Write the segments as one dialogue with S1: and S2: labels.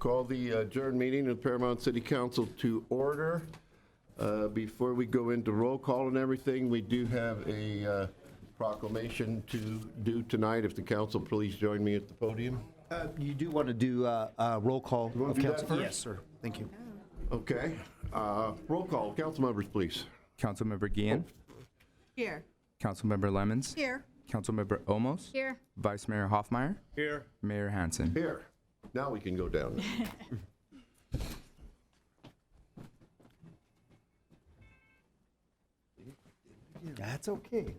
S1: Call the adjourned meeting of Paramount City Council to order. Before we go into roll call and everything, we do have a proclamation to do tonight. If the council please join me at the podium.
S2: You do want to do a roll call
S1: wanna
S2: of
S1: do that
S2: council?
S1: first?
S2: Yes, sir. Thank you.
S1: Okay. Roll call. Council members, please.
S3: Councilmember Guillen,
S4: Here.
S3: Councilmember Lemons,
S4: Here.
S3: Councilmember Olmos,
S4: Here.
S3: Vice Mayor Hoffmeyer,
S5: Here.
S3: Mayor Hansen.
S1: Here. Now we can go down.
S2: That's okay.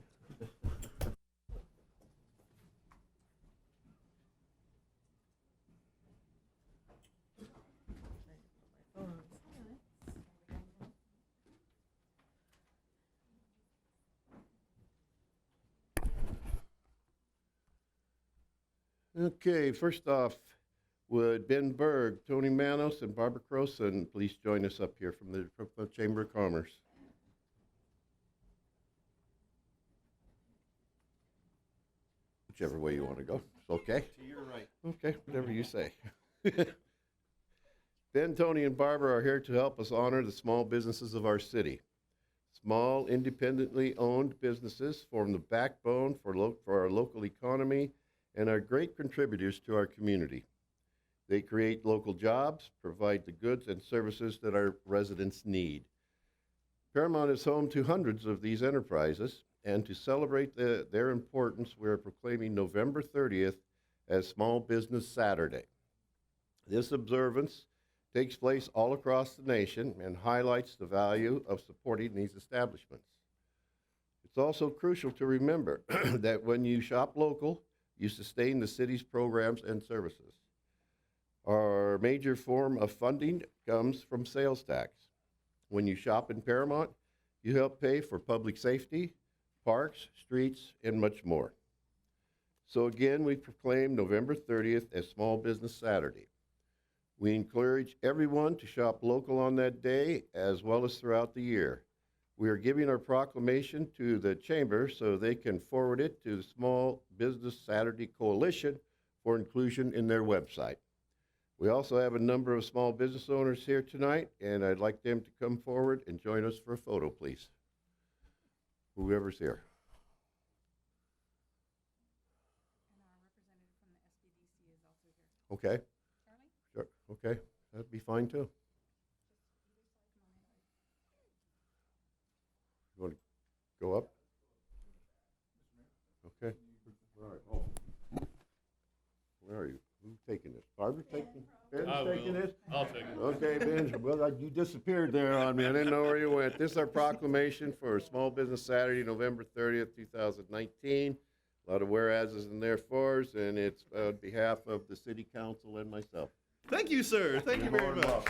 S1: Okay, first off, would Ben Berg, Tony Manos, and Barbara Croson please join us up here from the Chamber of Commerce? Whichever way you want to go. It's okay.
S5: To your right.
S1: Okay, whatever you say. Ben, Tony, and Barbara are here to help us honor the small businesses of our city. Small, independently owned businesses form the backbone for our local economy and are great contributors to our community. They create local jobs, provide the goods and services that our residents need. Paramount is home to hundreds of these enterprises, and to celebrate their importance, we are proclaiming November 30th as Small Business Saturday. This observance takes place all across the nation and highlights the value of supporting these establishments. It's also crucial to remember that when you shop local, you sustain the city's programs and services. Our major form of funding comes from sales tax. When you shop in Paramount, you help pay for public safety, parks, streets, and much more. So again, we proclaim November 30th as Small Business Saturday. We encourage everyone to shop local on that day as well as throughout the year. We are giving our proclamation to the Chamber so they can forward it to the Small Business Saturday Coalition for inclusion in their website. We also have a number of small business owners here tonight, and I'd like them to come forward and join us for a photo, please. Whoever's here.
S4: And our representative from the SBDC is also here.
S1: Okay,
S4: Charlie?
S1: sure, okay, that'd be fine too. You want to go up? Okay. All right. Oh. Where are you? Who's taking this? Barbara taking? Ben's taking this?
S5: I'll take it.
S1: Okay, Ben. Well, you disappeared there on me. I didn't know where you went. This is our proclamation for Small Business Saturday, November 30th, 2019. A lot of whereases and therefores, and it's on behalf of the City Council and myself.
S5: Thank you, sir. Thank you very much.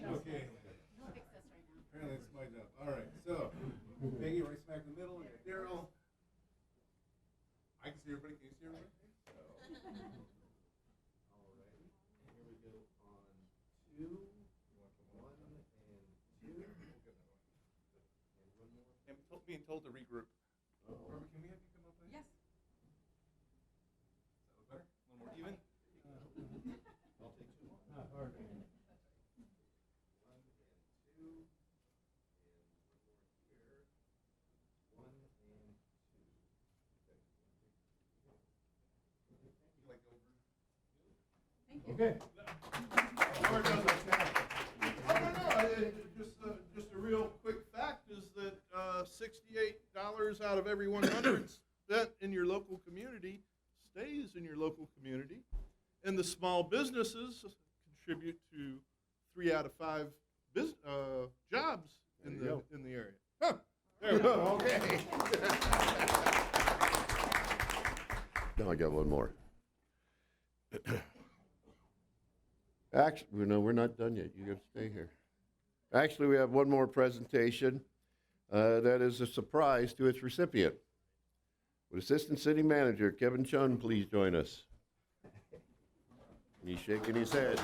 S5: Okay. Apparently it's my job. All right, so Peggy right smack in the middle, and Daryl. I can see everybody. Can you see everybody? Alrighty. Here we go on 2. You want 1 and 2. And one more. I'm being told to regroup. Barbara, can we have you come up there?
S4: Yes.
S5: Is that better? A little more even? I'll take 2 more. Hard. 1 and 2. Okay. Just a real quick fact is that $68 out of every 100 spent in your local community stays in your local community, and the small businesses contribute to 3 out of 5 jobs in the area. Huh. There we go.
S1: Okay. Now I got one more. Actually, no, we're not done yet. You got to stay here. Actually, we have one more presentation that is a surprise to its recipient. Would Assistant City Manager Kevin Chun please join us? He's shaking his head.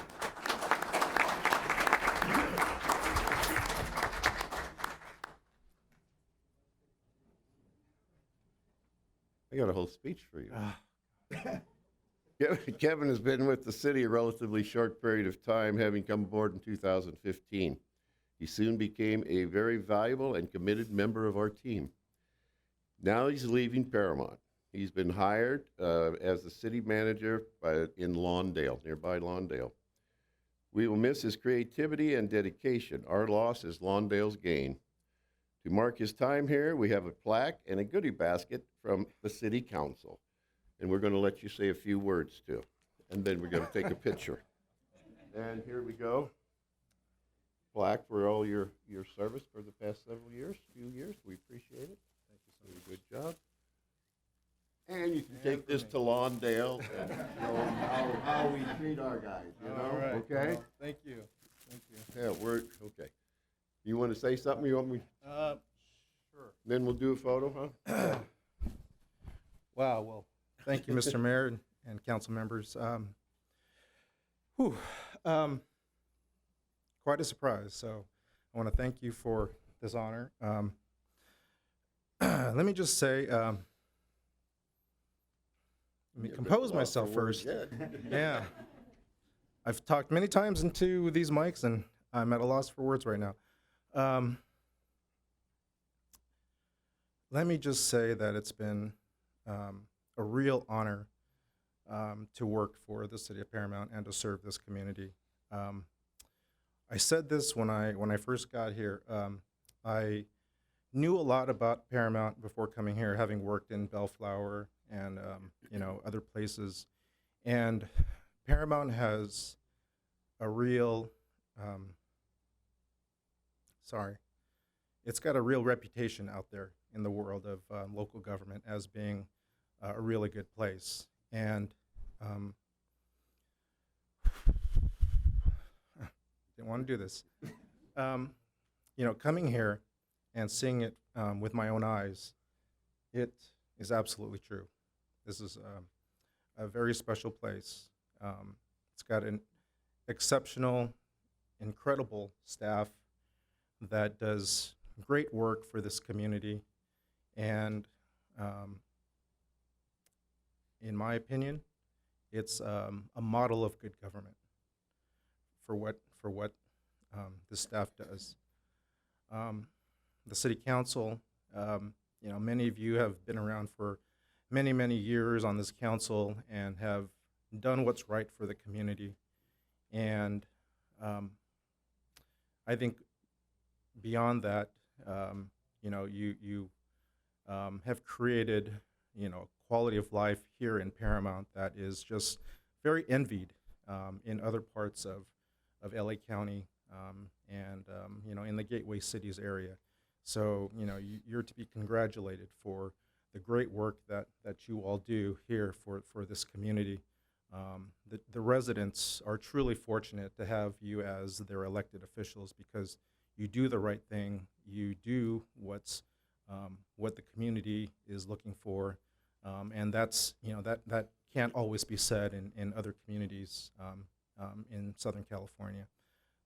S1: I got a whole speech for you. Kevin has been with the city a relatively short period of time, having come aboard in 2015. He soon became a very valuable and committed member of our team. Now he's leaving Paramount. He's been hired as the city manager in Lawndale, nearby Lawndale. We will miss his creativity and dedication. Our loss is Lawndale's gain. To mark his time here, we have a plaque and a goodie basket from the city council. And we're going to let you say a few words too. And then we're going to take a picture. And here we go. Plaque for all your service for the past few years. We appreciate it. Thank you so much. Good job. And you can take this to Lawndale and show how we treat our guys, you know?
S6: All right.
S1: Okay?
S6: Well, thank you. Thank you.
S1: Yeah, okay. You want to say something? You want me?
S6: Sure.
S1: Then we'll do a photo, huh?
S6: Wow. Well, thank you, Mr. Mayor and council members. Quite a surprise. So I want to thank you for this honor. Let me just say, let me compose myself first. Yeah. I've talked many times into these mics, and I'm at a loss for words right now. Let me just say that it's been a real honor to work for the city of Paramount and to serve this community. I said this when I first got here. I knew a lot about Paramount before coming here, having worked in Bellflower and other places. And Paramount has a real it's got a real reputation out there in the world of local government as being a really good place. And didn't want to do this. Coming here and seeing it with my own eyes, it is absolutely true. This is a very special place. It's got an exceptional, incredible staff that does great work for this community. And in my opinion, it's a model of good government for what this staff does. The city council, many of you have been around for many, many years on this council and have done what's right for the community. And I think beyond that, you have created, quality of life here in Paramount that is just very envied in other parts of LA County and in the Gateway Cities area. So, you're to be congratulated for the great work that you all do here for this community. The residents are truly fortunate to have you as their elected officials because you do the right thing. You do what the community is looking for, and that's that can't always be said in other communities in Southern California.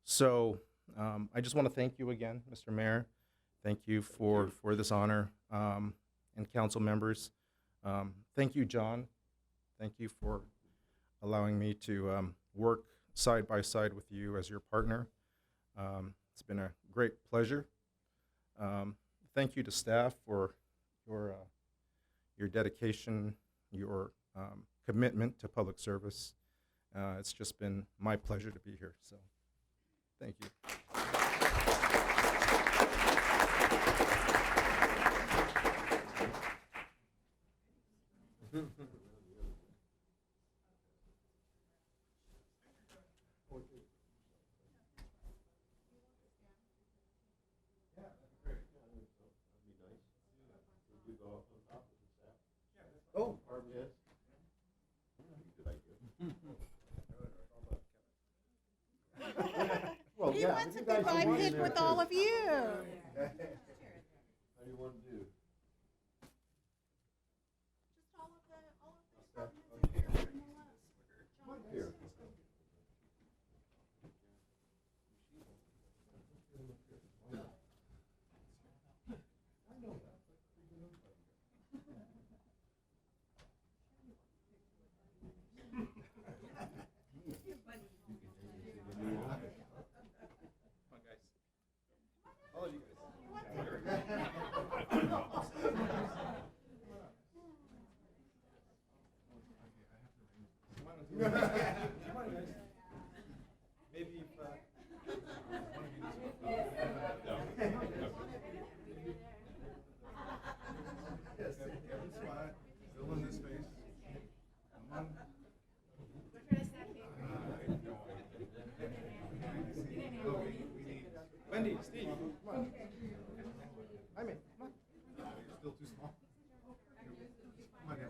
S6: So I just want to thank you again, Mr. Mayor. Thank you for this honor, and council members. Thank you, John. Thank you for allowing me to work side by side with you as your partner. It's been a great pleasure. Thank you to staff for your dedication, your commitment to public service. It's just been my pleasure to be here. So, thank you.
S1: Oh, yes. Good idea. Well,
S4: He wants a goodbye pic with all of you.
S1: How do you want to do? Here.
S6: Wendy, Steve, come on. Jaime, come on. You're still too small. Come on now.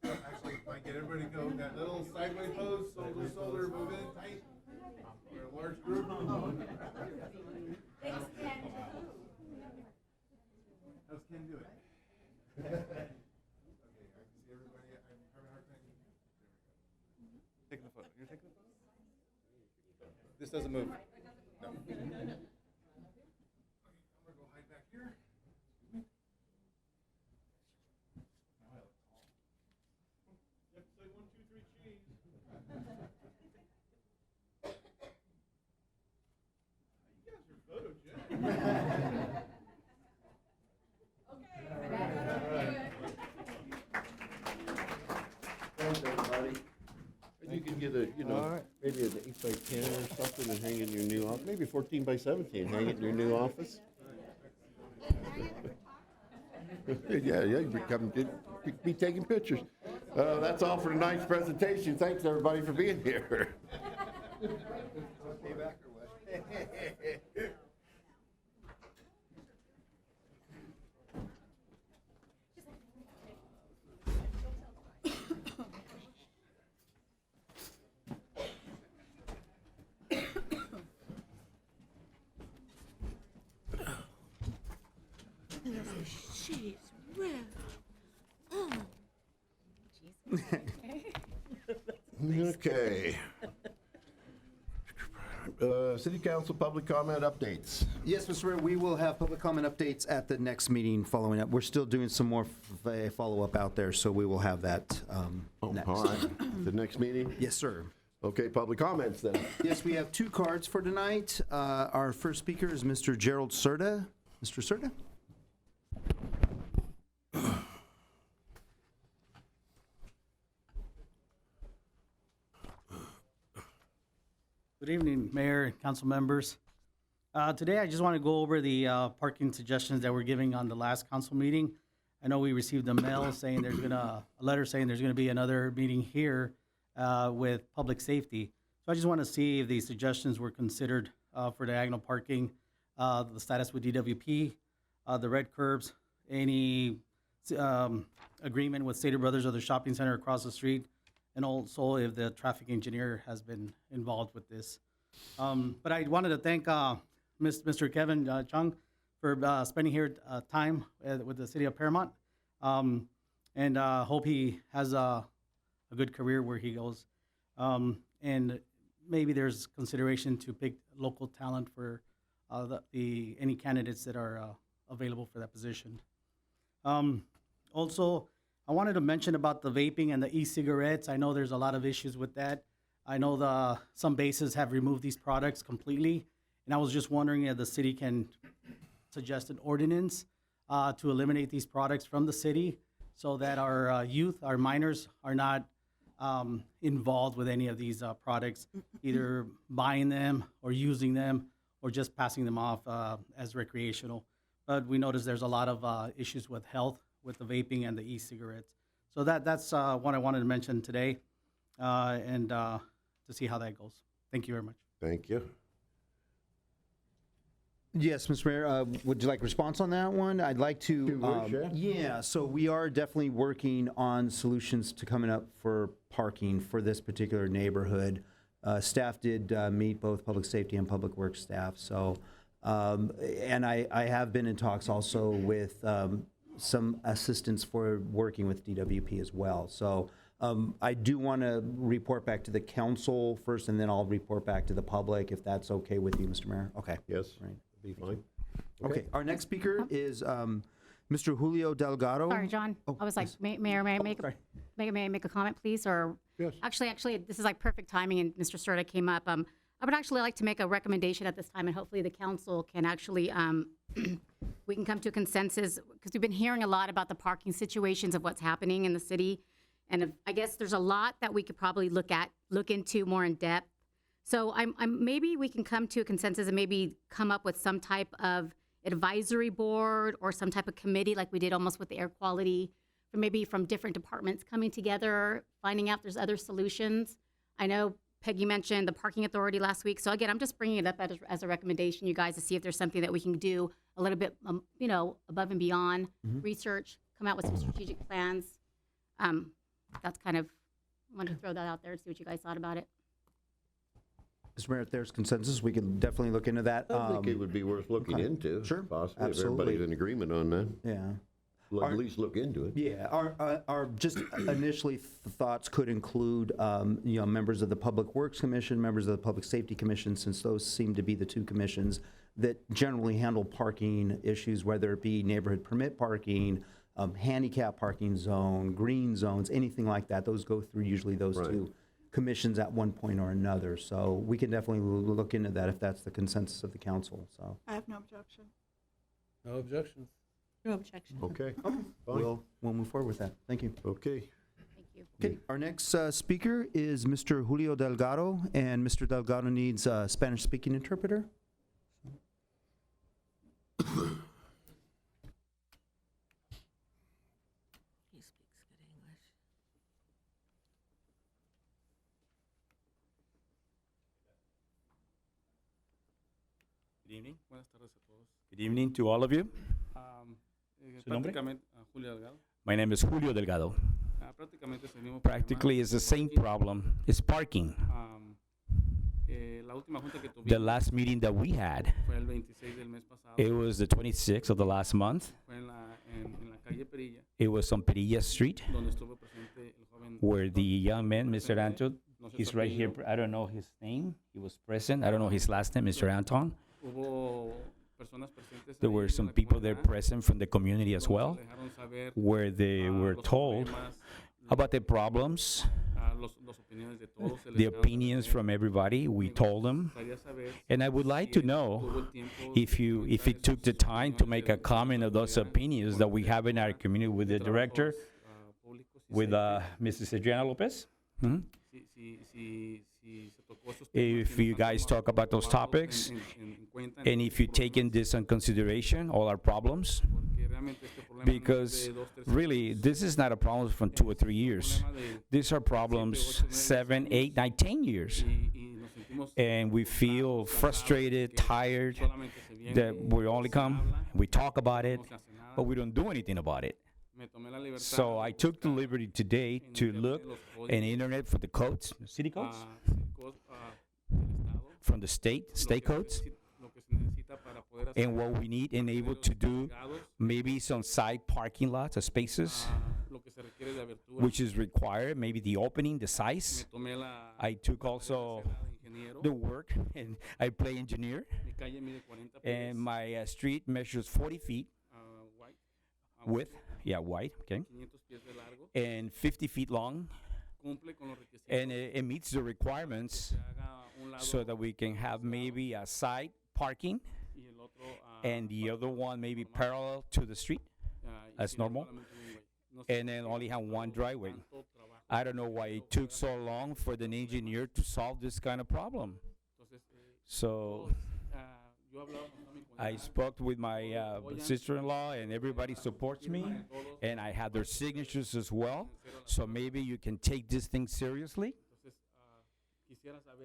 S6: Actually, if I get everybody to go, that little sideways pose, shoulder to shoulder, move in tight. We're a large group. How's Ken doing? Okay, I can see everybody. I'm having a hard time. Taking the photo. You're taking the photo? This doesn't move. No. I'm gonna go hide back here.
S5: Yep, say 1, 2, 3, cheese. You guys are photogenic.
S1: Thanks, everybody. And you can get a, maybe an 8x10 or something and hang it in your new office, maybe 14x17, hang it in your new office. Yeah, you be taking pictures. That's all for tonight's presentation. Thanks, everybody, for being here.
S7: She's real.
S1: Okay. City Council public comment updates.
S2: Yes, Mr. Mayor, we will have public comment updates at the next meeting following up. We're still doing some more follow-up out there, so we will have that next.
S1: All right, the next meeting?
S2: Yes, sir.
S1: Okay, public comments then.
S2: Yes, we have 2 cards for tonight. Our first speaker is Mr. Gerald Serta. Mr. Serta?
S8: Good evening, Mayor and council members. Today, I just want to go over the parking suggestions that we're giving on the last council meeting. I know we received a mail saying a letter saying there's gonna be another meeting here with public safety. So I just want to see if these suggestions were considered for diagonal parking, the status with DWP, the red curbs, any agreement with Stater Brothers or the shopping center across the street, and also if the traffic engineer has been involved with this. But I wanted to thank Mr. Kevin Chung for spending here time with the city of Paramount, and hope he has a good career where he goes. And maybe there's consideration to pick local talent for any candidates that are available for that position. Also, I wanted to mention about the vaping and the e-cigarettes. I know there's a lot of issues with that. I know some bases have removed these products completely, and I was just wondering if the city can suggest an ordinance to eliminate these products from the city so that our youth, our minors, are not involved with any of these products, either buying them or using them or just passing them off as recreational. But we notice there's a lot of issues with health with the vaping and the e-cigarettes. So that's what I wanted to mention today, and to see how that goes. Thank you very much.
S1: Thank you.
S2: Yes, Mr. Mayor, would you like a response on that one? I'd like to.
S1: Two words, yeah.
S2: Yeah, so we are definitely working on solutions to coming up for parking for this particular neighborhood. Staff did meet, both public safety and public works staff, so, and I have been in talks also with some assistance for working with DWP as well. So I do want to report back to the council first, and then I'll report back to the public, if that's okay with you, Mr. Mayor? Okay.
S1: Yes,
S2: Right.
S1: be fine.
S2: Okay, our next speaker is Mr. Julio Delgado.
S4: Sorry, John.
S2: Oh,
S4: I was like,
S2: yes.
S4: Mayor, may I make,
S2: Sorry.
S4: may I make a comment, please? Or
S1: Yes.
S4: actually, this is like perfect timing, and Mr. Serta came up. I would actually like to make a recommendation at this time, and hopefully the council can actually, we can come to a consensus, because we've been hearing a lot about the parking situations of what's happening in the city. And I guess there's a lot that we could probably look into more in depth. So maybe we can come to a consensus and maybe come up with some type of advisory board or some type of committee like we did almost with the air quality, or maybe from different departments coming together, finding out there's other solutions. I know Peggy mentioned the parking authority last week. So again, I'm just bringing it up as a recommendation, you guys, to see if there's something that we can do a little bit, above and beyond research, come out with some strategic plans. That's kind of, I wanted to throw that out there and see what you guys thought about it.
S2: Mr. Mayor, if there's consensus, we can definitely look into that.
S1: I think it would be worth looking
S2: okay.
S1: into.
S2: Sure,
S1: Possibly, if
S2: absolutely.
S1: everybody's in agreement on that.
S2: Yeah.
S1: At least look into it.
S2: Yeah, our just initially thoughts could include, members of the Public Works Commission, members of the Public Safety Commission, since those seem to be the two commissions that generally handle parking issues, whether it be neighborhood permit parking, handicap parking zone, green zones, anything like that. Those go through usually those
S1: Right.
S2: two commissions at one point or another. So we can definitely look into that if that's the consensus of the council, so.
S7: I have no objection.
S9: No objections.
S7: No objection.
S1: Okay, fine.
S2: We'll move forward with that. Thank you.
S1: Okay.
S4: Thank you.
S2: Okay, our next speaker is Mr. Julio Delgado, and Mr. Delgado needs a Spanish-speaking interpreter.
S7: He speaks good English.
S10: Good evening. Buenas tardes a todos. Good evening to all of you. ¿Su nombre?
S8: Julio Delgado.
S10: My name is Julio Delgado.
S8: Prácticamente es el mismo
S10: Practically, it's the same problem. It's parking.
S8: La última junta que
S10: The
S8: tuvimos
S10: last meeting that we had,
S8: fue el 26 del mes pasado.
S10: it was the 26th of the last month.
S8: Fue en la calle Perilla,
S10: It was on Perilla Street,
S8: donde estuvo presente el joven.
S10: where the young man, Mr. Anton,
S8: No sé su
S10: he's right here.
S8: apellido.
S10: I don't know his name. He was present. I don't know his last name, Mr. Anton.
S8: Hubo personas presentes
S10: There
S8: ahí
S10: were
S8: en
S10: some
S8: la
S10: people there
S8: comunidad,
S10: present from the community as
S8: donde
S10: well,
S8: se dejaron saber,
S10: where they were
S8: los
S10: told
S8: problemas,
S10: about the problems,
S8: los opiniones de todos, se les
S10: the
S8: dejaron
S10: opinions
S8: saber.
S10: from everybody. We told them.
S8: Gustaría saber
S10: And I would like to know
S8: tuvo el tiempo
S10: if
S8: de
S10: it
S8: comentar
S10: took the
S8: esas
S10: time to
S8: opiniones
S10: make
S8: de
S10: a comment of those
S8: autoridad
S10: opinions that we have in our community with the
S8: de
S10: director,
S8: trabajos, públicos y
S10: with
S8: safety.
S10: Mrs. Adriana Lopez. Mhm.
S8: Si se tocó esos temas
S10: If
S8: que
S10: you
S8: nos han
S10: guys talk about those
S8: tomado
S10: topics,
S8: en cuenta en
S10: and if you
S8: estos
S10: take in
S8: problemas,
S10: this in consideration, all our problems,
S8: porque realmente este problema no es
S10: because
S8: de 2, 3
S10: really,
S8: años.
S10: this is not a problem from 2 or 3
S8: Es un
S10: years.
S8: problema de-
S10: These are problems 7, 8, 9, 10 years.
S8: y nos sentimos
S10: And we feel
S8: cansados,
S10: frustrated,
S8: que
S10: tired,
S8: solamente se viene,
S10: that we only
S8: se
S10: come,
S8: habla,
S10: we talk about it,
S8: no se hace nada.
S10: but we don't do anything about it.
S8: Me tomé la libertad
S10: So I
S8: de
S10: took the
S8: buscar
S10: liberty today
S8: en
S10: to
S8: internet
S10: look
S8: los
S10: in
S8: códigos,
S10: internet for the codes, the city codes,
S8: del estado,
S10: from the state codes,
S8: lo que se necesita para poder hacer
S10: and what we need and able to do,
S8: obligados,
S10: maybe some side parking lots or spaces,
S8: lo que se requiere de abertura.
S10: which is required, maybe the opening, the
S8: Me
S10: size.
S8: tomé la
S10: I took
S8: la
S10: also
S8: carrera de ingeniero.
S10: the work, and I play engineer,
S8: Mi calle mide 40 pies,
S10: and my street measures 40 feet
S8: white,
S10: width, wide, okay,
S8: 500 pies de largo,
S10: and 50 feet long,
S8: cumple con los requisitos
S10: and it meets the requirements
S8: que se haga un lado
S10: so that we can have maybe a side parking
S8: y el otro
S10: and the other one maybe parallel to the street, as normal, and then only have one driveway. I don't know why it took so long for the engineer to solve this kind of problem. So I spoke with my sister-in-law, and everybody supports me, and I have their signatures as well. So maybe you can take this thing seriously.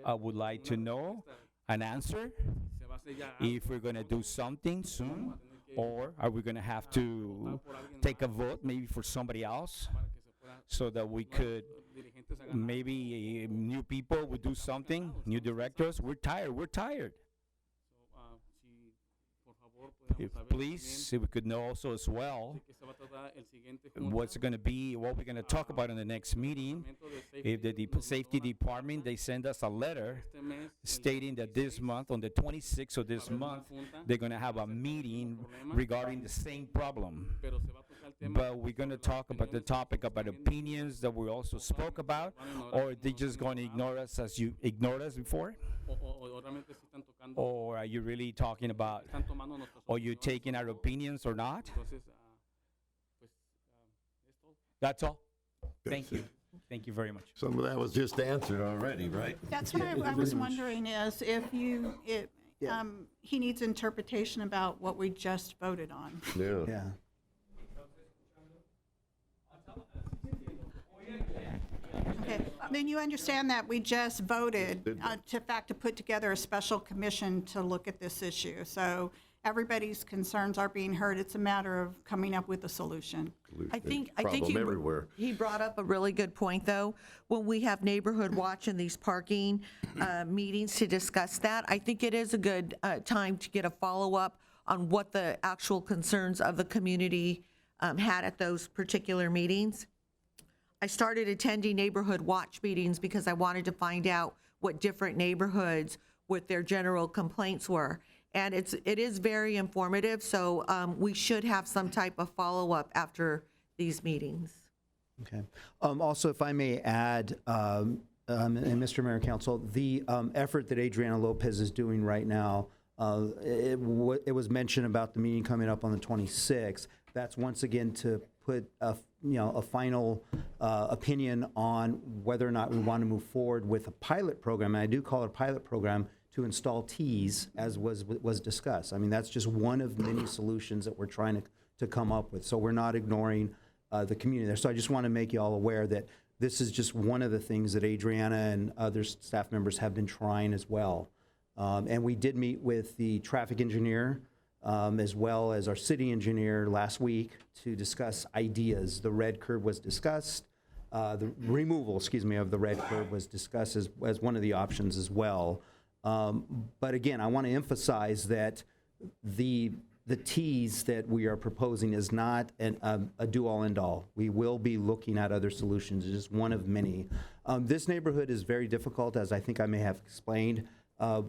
S10: I would like to know an answer if we're going to do something soon, or are we going to have to take a vote maybe for somebody else so that we could maybe new people would do something, new directors. We're tired. We're tired. If, please, if we could know also as well what's going to be, what we're going to talk about in the next meeting. If the safety department, they send us a letter stating that this month, on the 26th of this month, they're going to have a meeting regarding the same problem. But we're going to talk about the topic about opinions that we also spoke about, or are they just going to ignore us as you ignored us before? Or are you really talking about, are you taking our opinions or not? That's all. Thank you. Thank you very much.
S1: Some of that was just answered already, right?
S11: That's what I was wondering is if he needs interpretation about what we just voted on.
S1: Yeah.
S2: Yeah.
S11: Okay, then you understand that we just voted to put together a special commission to look at this issue. So everybody's concerns are being heard. It's a matter of coming up with a solution.
S7: I think
S1: Problem everywhere.
S7: he brought up a really good point, though. When we have neighborhood watch and these parking meetings to discuss that, I think it is a good time to get a follow-up on what the actual concerns of the community had at those particular meetings. I started attending neighborhood watch meetings because I wanted to find out what different neighborhoods, what their general complaints were. And it is very informative, so we should have some type of follow-up after these meetings.
S2: Okay. Also, if I may add, and Mr. Mayor and Council, the effort that Adriana Lopez is doing right now, it was mentioned about the meeting coming up on the 26th. That's once again to put a final opinion on whether or not we want to move forward with a pilot program. And I do call it a pilot program to install Ts, as was discussed. I mean, that's just one of many solutions that we're trying to come up with. So we're not ignoring the community there. So I just want to make you all aware that this is just one of the things that Adriana and other staff members have been trying as well. And we did meet with the traffic engineer as well as our city engineer last week to discuss ideas. The red curb was discussed. The removal, of the red curb was discussed as one of the options as well. But again, I want to emphasize that the Ts that we are proposing is not a do-all, end-all. We will be looking at other solutions. It's just one of many. This neighborhood is very difficult, as I think I may have explained,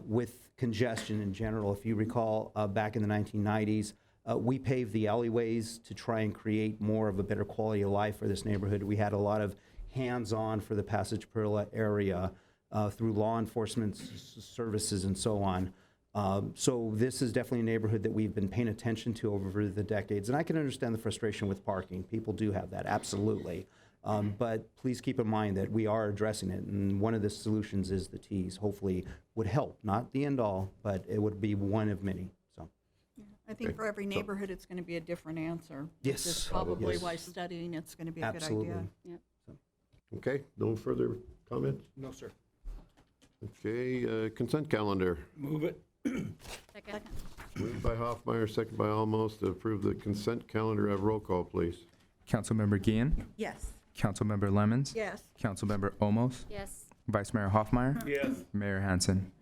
S2: with congestion in general. If you recall, back in the 1990s, we paved the alleyways to try and create more of a better quality of life for this neighborhood. We had a lot of hands-on for the Passage Perla area through law enforcement services and so on. So this is definitely a neighborhood that we've been paying attention to over the decades. And I can understand the frustration with parking. People do have that, absolutely. But please keep in mind that we are addressing it, and one of the solutions is the Ts. Hopefully would help, not the end all, but it would be one of many. So,
S11: I think for every neighborhood, it's going to be a different answer.
S2: Yes.
S11: Which is probably
S2: Yes.
S11: why studying it's going to be a
S2: Absolutely.
S11: good idea.
S4: Yep.
S1: Okay, no further comments?
S9: No, sir.
S1: Okay, consent calendar.
S9: Move it.
S4: Second.
S1: Moved by Hoffmeyer, second by Almost, to approve the consent calendar. Have roll call, please.
S3: Councilmember Guillen,
S7: Yes.
S3: Councilmember Lemons,
S11: Yes.
S3: Councilmember Olmos,
S4: Yes.
S3: Vice Mayor Hoffmeyer,
S9: Yes.
S3: Mayor Hansen.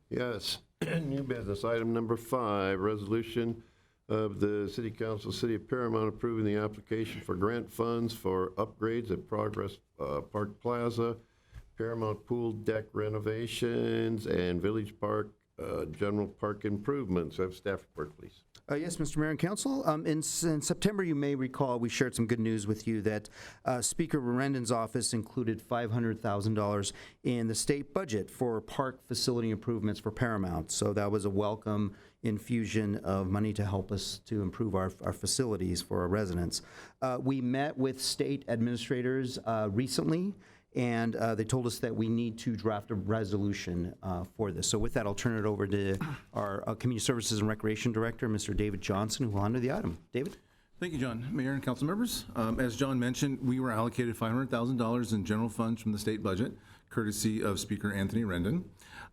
S1: Yes. New business, item number 5, resolution of the City Council, City of Paramount approving the application for grant funds for upgrades at Progress Park Plaza, Paramount Pool Deck renovations, and Village Park general park improvements. Have staff report, please.
S2: Yes, Mr. Mayor and Council. In September, you may recall, we shared some good news with you that Speaker Rendon's office included $500,000 in the state budget for park facility improvements for Paramount. So that was a welcome infusion of money to help us to improve our facilities for our residents. We met with state administrators recently, and they told us that we need to draft a resolution for this. So with that, I'll turn it over to our Community Services and Recreation Director, Mr. David Johnson, who will handle the item. David?
S12: Thank you, John. Mayor and council members, as John mentioned, we were allocated $500,000 in general funds from the state budget, courtesy of Speaker Anthony Rendon.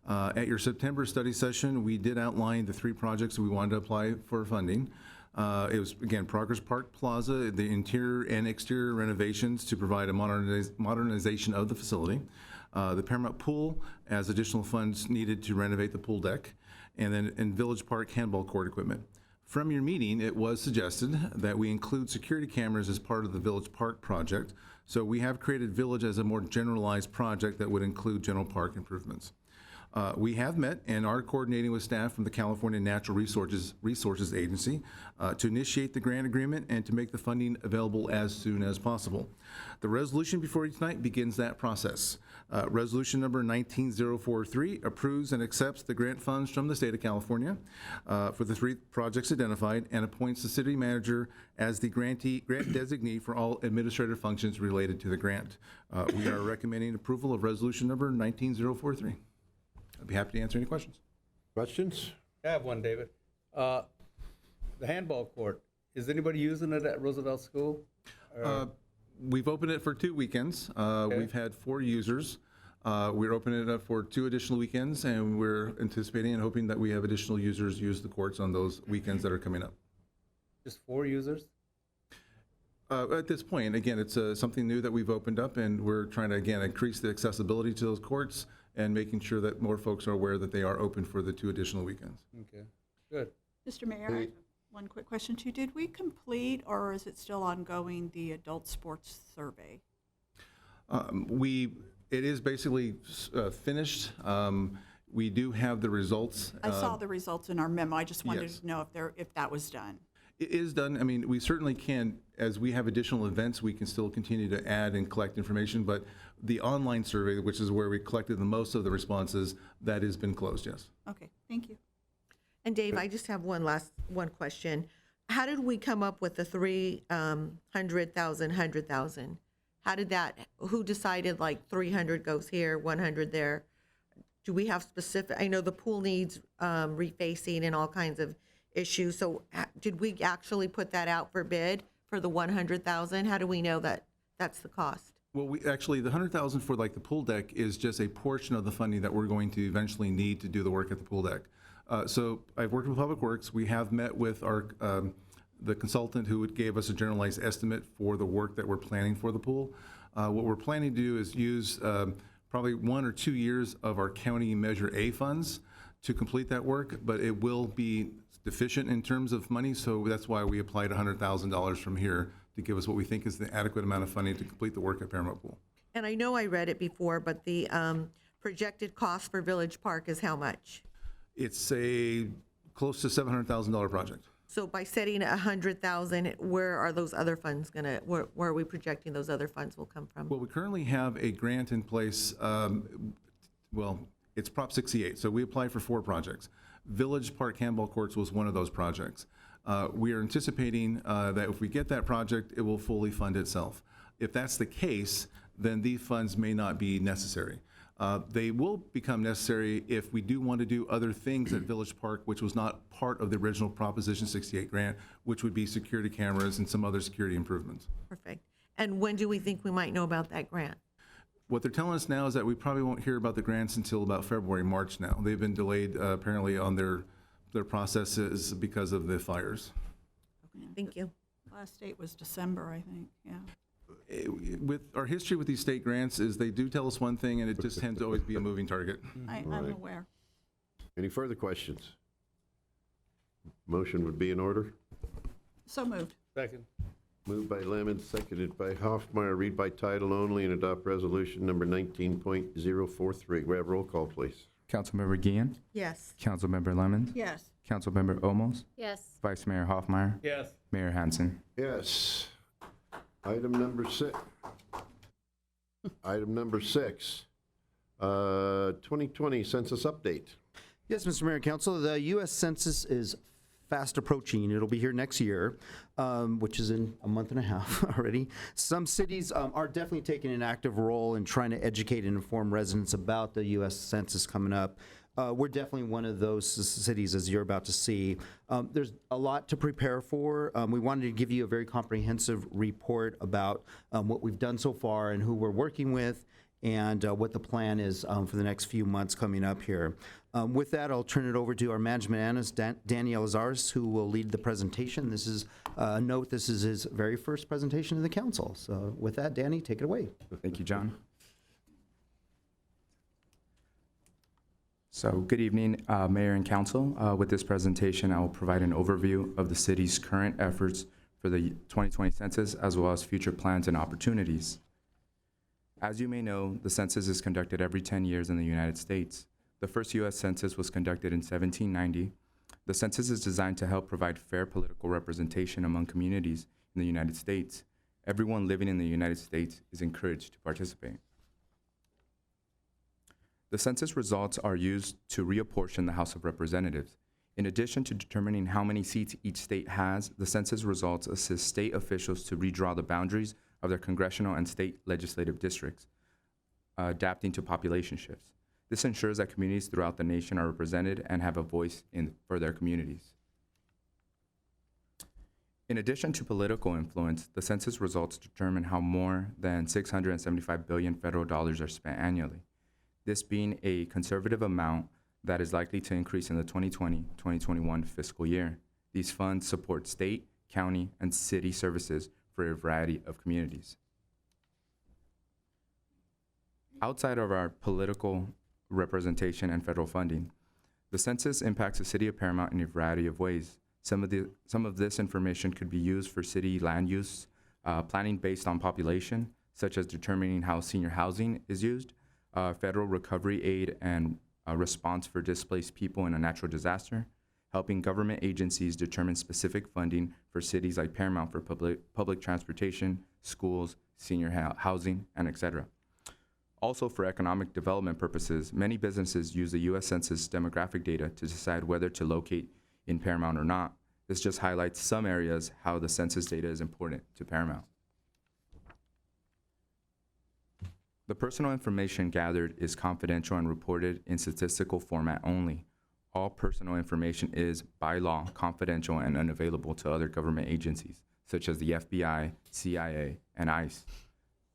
S12: At your September study session, we did outline the 3 projects that we wanted to apply for funding. It was, again, Progress Park Plaza, the interior and exterior renovations to provide a modernization of the facility. The Paramount Pool, as additional funds needed to renovate the pool deck, and then in Village Park handball court equipment. From your meeting, it was suggested that we include security cameras as part of the Village Park project. So we have created Village as a more generalized project that would include general park improvements. We have met and are coordinating with staff from the California Natural Resources Agency to initiate the grant agreement and to make the funding available as soon as possible. The resolution before you tonight begins that process. Resolution number 19043 approves and accepts the grant funds from the state of California for the 3 projects identified and appoints the city manager as the grant designee for all administrative functions related to the grant. We are recommending approval of resolution number 19043. I'd be happy to answer any questions.
S1: Questions?
S9: I have one, David. The handball court, is anybody using it at Roosevelt School?
S12: We've opened it for 2 weekends. We've had 4 users. We're opening it up for 2 additional weekends, and we're anticipating and hoping that we have additional users use the courts on those weekends that are coming up.
S9: Just 4 users?
S12: At this point, again, it's something new that we've opened up, and we're trying to, again, increase the accessibility to those courts and making sure that more folks are aware that they are open for the 2 additional weekends.
S9: Okay, good.
S11: Mr. Mayor, I have one quick question too. Did we complete, or is it still ongoing, the adult sports survey?
S12: It is basically finished. We do have the results.
S11: I saw the results in our memo. I just wanted
S12: yes.
S11: to know if that was done.
S12: It is done. I mean, we certainly can, as we have additional events, we can still continue to add and collect information, but the online survey, which is where we collected the most of the responses, that has been closed, yes.
S11: Okay, thank you.
S7: And Dave, I just have one question. How did we come up with the 300,000, 100,000? How did that, who decided like 300 goes here, 100 there? Do we have specific, I know the pool needs refacing and all kinds of issues. So did we actually put that out for bid for the 100,000? How do we know that that's the cost?
S12: Well, we actually, the 100,000 for like the pool deck is just a portion of the funding that we're going to eventually need to do the work at the pool deck. So I've worked with Public Works. We have met with our the consultant who gave us a generalized estimate for the work that we're planning for the pool. What we're planning to do is use probably 1 or 2 years of our county Measure A funds to complete that work, but it will be deficient in terms of money, so that's why we applied $100,000 from here to give us what we think is the adequate amount of funding to complete the work at Paramount Pool.
S7: And I know I read it before, but the projected cost for Village Park is how much?
S12: It's a close to $700,000 project.
S7: So by setting 100,000, where are those other funds gonna, where are we projecting those other funds will come from?
S12: Well, we currently have a grant in place, well, it's Prop 68, so we applied for 4 projects. Village Park handball courts was one of those projects. We are anticipating that if we get that project, it will fully fund itself. If that's the case, then these funds may not be necessary. They will become necessary if we do want to do other things at Village Park, which was not part of the original Proposition 68 grant, which would be security cameras and some other security improvements.
S7: Perfect. And when do we think we might know about that grant?
S12: What they're telling us now is that we probably won't hear about the grants until about February, March now. They've been delayed apparently on their processes because of the fires.
S7: Thank you.
S11: Last date was December, I think, yeah.
S12: With our history with these state grants is they do tell us one thing and it just tends to always be a moving target.
S11: I'm
S1: Right.
S11: aware.
S1: Any further questions? Motion would be in order.
S11: So moved.
S9: Second.
S1: Moved by Lemon, seconded by Hoffmeyer. Read by title only and adopt resolution number 19.043. We have roll call, please.
S3: Councilmember Guillen,
S7: Yes.
S3: Councilmember Lemons,
S11: Yes.
S3: Councilmember Olmos,
S4: Yes.
S3: Vice Mayor Hoffmeyer,
S9: Yes.
S3: Mayor Hansen.
S1: Yes. Item number 6. Item number 6. 2020 census update.
S2: Yes, Mr. Mayor and Council, the U.S. Census is fast approaching. It'll be here next year, which is in a month and a half already. Some cities are definitely taking an active role in trying to educate and inform residents about the U.S. Census coming up. We're definitely one of those cities, as you're about to see. There's a lot to prepare for. We wanted to give you a very comprehensive report about what we've done so far and who we're working with, and what the plan is for the next few months coming up here. With that, I'll turn it over to our management analyst, Danny Elizares, who will lead the presentation. This is, note, this is his very first presentation to the council. So with that, Danny, take it away.
S3: Thank you, John. So good evening, Mayor and Council. With this presentation, I will provide an overview of the city's current efforts for the 2020 census, as well as future plans and opportunities. As you may know, the census is conducted every 10 years in the United States. The first U.S. Census was conducted in 1790. The census is designed to help provide fair political representation among communities in the United States. Everyone living in the United States is encouraged to participate. The census results are used to reapportion the House of Representatives. In addition to determining how many seats each state has, the census results assist state officials to redraw the boundaries of their congressional and state legislative districts, adapting to population shifts. This ensures that communities throughout the nation are represented and have a voice for their communities. In addition to political influence, the census results determine how more than $675 billion federal dollars are spent annually. This being a conservative amount that is likely to increase in the 2020-2021 fiscal year. These funds support state, county, and city services for a variety of communities. Outside of our political representation and federal funding, the census impacts the city of Paramount in a variety of ways. Some of this information could be used for city land use, planning based on population, such as determining how senior housing is used, federal recovery aid and response for displaced people in a natural disaster, helping government agencies determine specific funding for cities like Paramount for public transportation, schools, senior housing, and etc. Also, for economic development purposes, many businesses use the U.S. Census demographic data to decide whether to locate in Paramount or not. This just highlights some areas how the census data is important to Paramount. The personal information gathered is confidential and reported in statistical format only. All personal information is, by law, confidential and unavailable to other government agencies, such as the FBI, CIA, and ICE.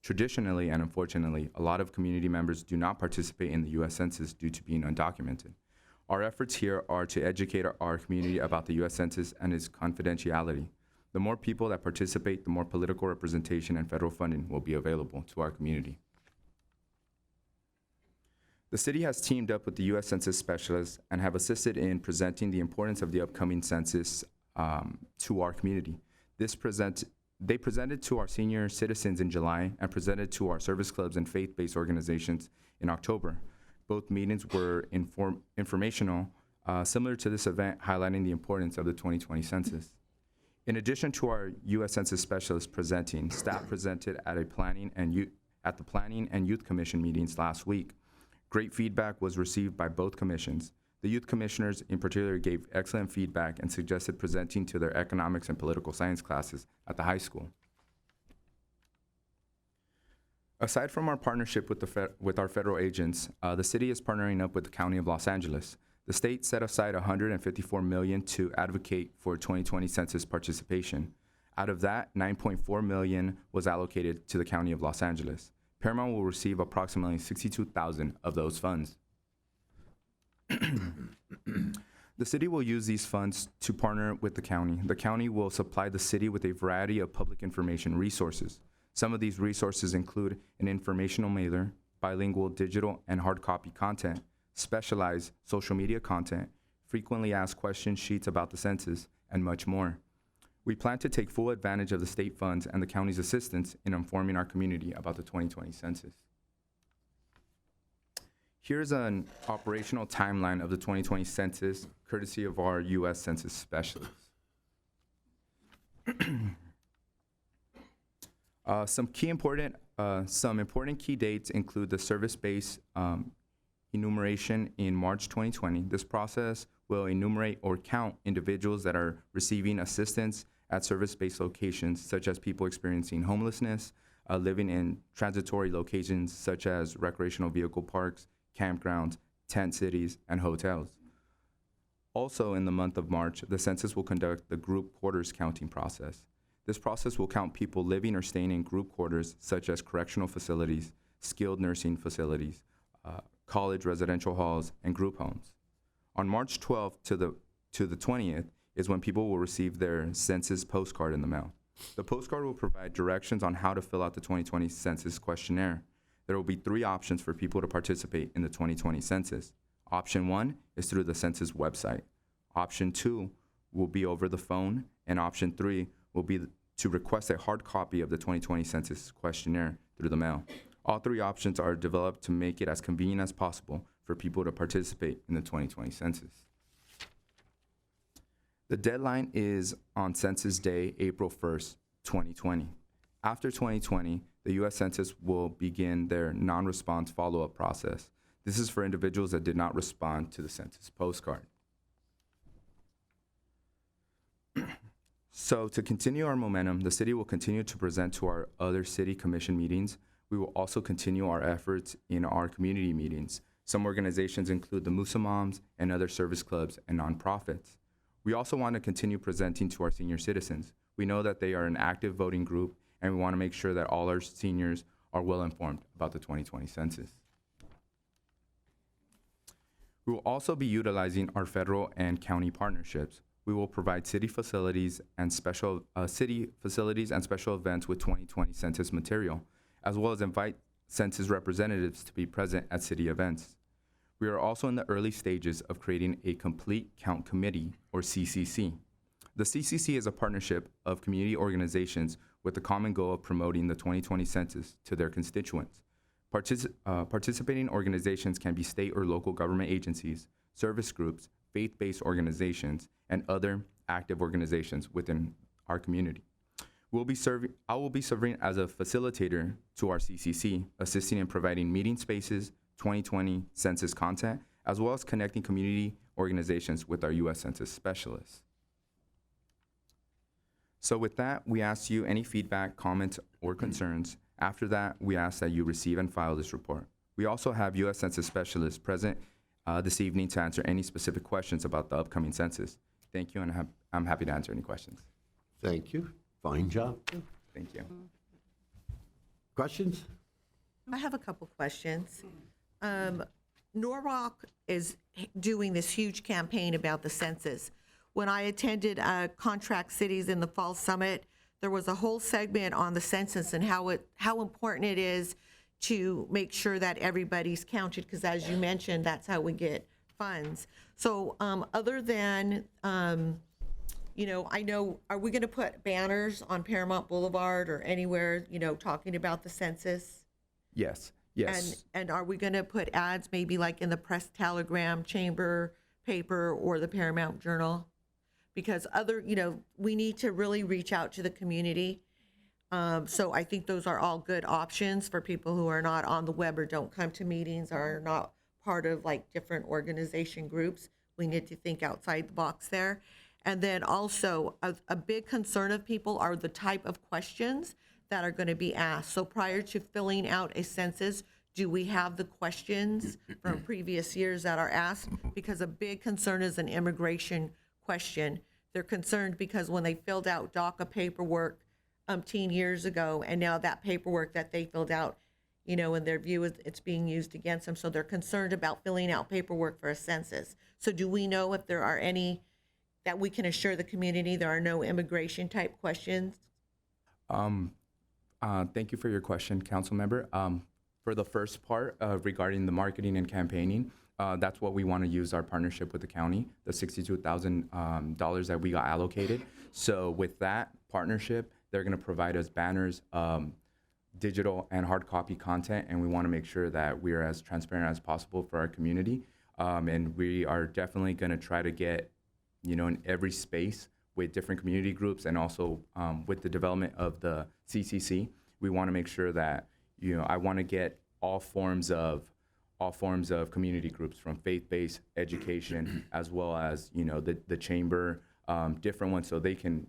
S3: Traditionally and unfortunately, a lot of community members do not participate in the U.S. Census due to being undocumented. Our efforts here are to educate our community about the U.S. Census and its confidentiality. The more people that participate, the more political representation and federal funding will be available to our community. The city has teamed up with the U.S. Census specialists and have assisted in presenting the importance of the upcoming census to our community. They presented to our senior citizens in July and presented to our service clubs and faith-based organizations in October. Both meetings were informational, similar to this event, highlighting the importance of the 2020 census. In addition to our U.S. Census specialists presenting, staff presented at the Planning and Youth Commission meetings last week. Great feedback was received by both commissions. The youth commissioners in particular gave excellent feedback and suggested presenting to their economics and political science classes at the high school. Aside from our partnership with our federal agents, the city is partnering up with the County of Los Angeles. The state set aside $154 million to advocate for 2020 census participation. Out of that, $9.4 million was allocated to the County of Los Angeles. Paramount will receive approximately $62,000 of those funds. The city will use these funds to partner with the county. The county will supply the city with a variety of public information resources. Some of these resources include an informational mailer, bilingual digital and hard copy content, specialized social media content, frequently asked question sheets about the census, and much more. We plan to take full advantage of the state funds and the county's assistance in informing our community about the 2020 census. Here's an operational timeline of the 2020 census, courtesy of our U.S. Census specialists. Some important key dates include the service-based enumeration in March 2020. This process will enumerate or count individuals that are receiving assistance at service-based locations, such as people experiencing homelessness, living in transitory locations such as recreational vehicle parks, campgrounds, tent cities, and hotels. Also in the month of March, the census will conduct the group quarters counting process. This process will count people living or staying in group quarters such as correctional facilities, skilled nursing facilities, college residential halls, and group homes. On March 12th to the 20th is when people will receive their census postcard in the mail. The postcard will provide directions on how to fill out the 2020 census questionnaire. There will be 3 options for people to participate in the 2020 census. Option 1 is through the census website. Option 2 will be over the phone, and option 3 will be to request a hard copy of the 2020 census questionnaire through the mail. All 3 options are developed to make it as convenient as possible for people to participate in the 2020 census. The deadline is on Census Day, April 1st, 2020. After 2020, the U.S. Census will begin their non-response follow-up process. This is for individuals that did not respond to the census postcard. So to continue our momentum, the city will continue to present to our other city commission meetings. We will also continue our efforts in our community meetings. Some organizations include the Musa Moms and other service clubs and nonprofits. We also want to continue presenting to our senior citizens. We know that they are an active voting group, and we want to make sure that all our seniors are well informed about the 2020 census. We will also be utilizing our federal and county partnerships. We will provide city facilities and special events with 2020 census material, as well as invite census representatives to be present at city events. We are also in the early stages of creating a complete count committee, or CCC. The CCC is a partnership of community organizations with the common goal of promoting the 2020 census to their constituents. Participating organizations can be state or local government agencies, service groups, faith-based organizations, and other active organizations within our community. I will be serving as a facilitator to our CCC, assisting in providing meeting spaces, 2020 census content, as well as connecting community organizations with our U.S. Census specialists. So with that, we ask you any feedback, comments, or concerns. After that, we ask that you receive and file this report. We also have U.S. Census specialists present this evening to answer any specific questions about the upcoming census. Thank you, and I'm happy to answer any questions.
S13: Thank you. Fine job.
S3: Thank you.
S13: Questions?
S7: I have a couple questions. Norwalk is doing this huge campaign about the census. When I attended Contract Cities in the Fall Summit, there was a whole segment on the census and how important it is to make sure that everybody's counted, because as you mentioned, that's how we get funds. So other than, I know, are we going to put banners on Paramount Boulevard or anywhere, talking about the census?
S3: Yes.
S7: And are we going to put ads maybe like in the Press Telegram, Chamber paper, or the Paramount Journal? Because we need to really reach out to the community. So I think those are all good options for people who are not on the web or don't come to meetings or are not part of like different organization groups. We need to think outside the box there. And then also a big concern of people are the type of questions that are going to be asked. So prior to filling out a census, do we have the questions from previous years that are asked? Because a big concern is an immigration question. They're concerned because when they filled out DACA paperwork 10 years ago, and now that paperwork that they filled out, in their view, it's being used against them. So they're concerned about filling out paperwork for a census. So do we know if there are any that we can assure the community there are no immigration type questions?
S3: Thank you for your question, council member. For the first part regarding the marketing and campaigning, that's what we want to use our partnership with the county, the $62,000 that we got allocated. So with that partnership, they're going to provide us banners, digital and hard copy content, and we want to make sure that we're as transparent as possible for our community. And we are definitely going to try to get, in every space with different community groups, and also with the development of the CCC, we want to make sure that, I want to get all forms of community groups, from faith-based education as well as the chamber, different ones, so they can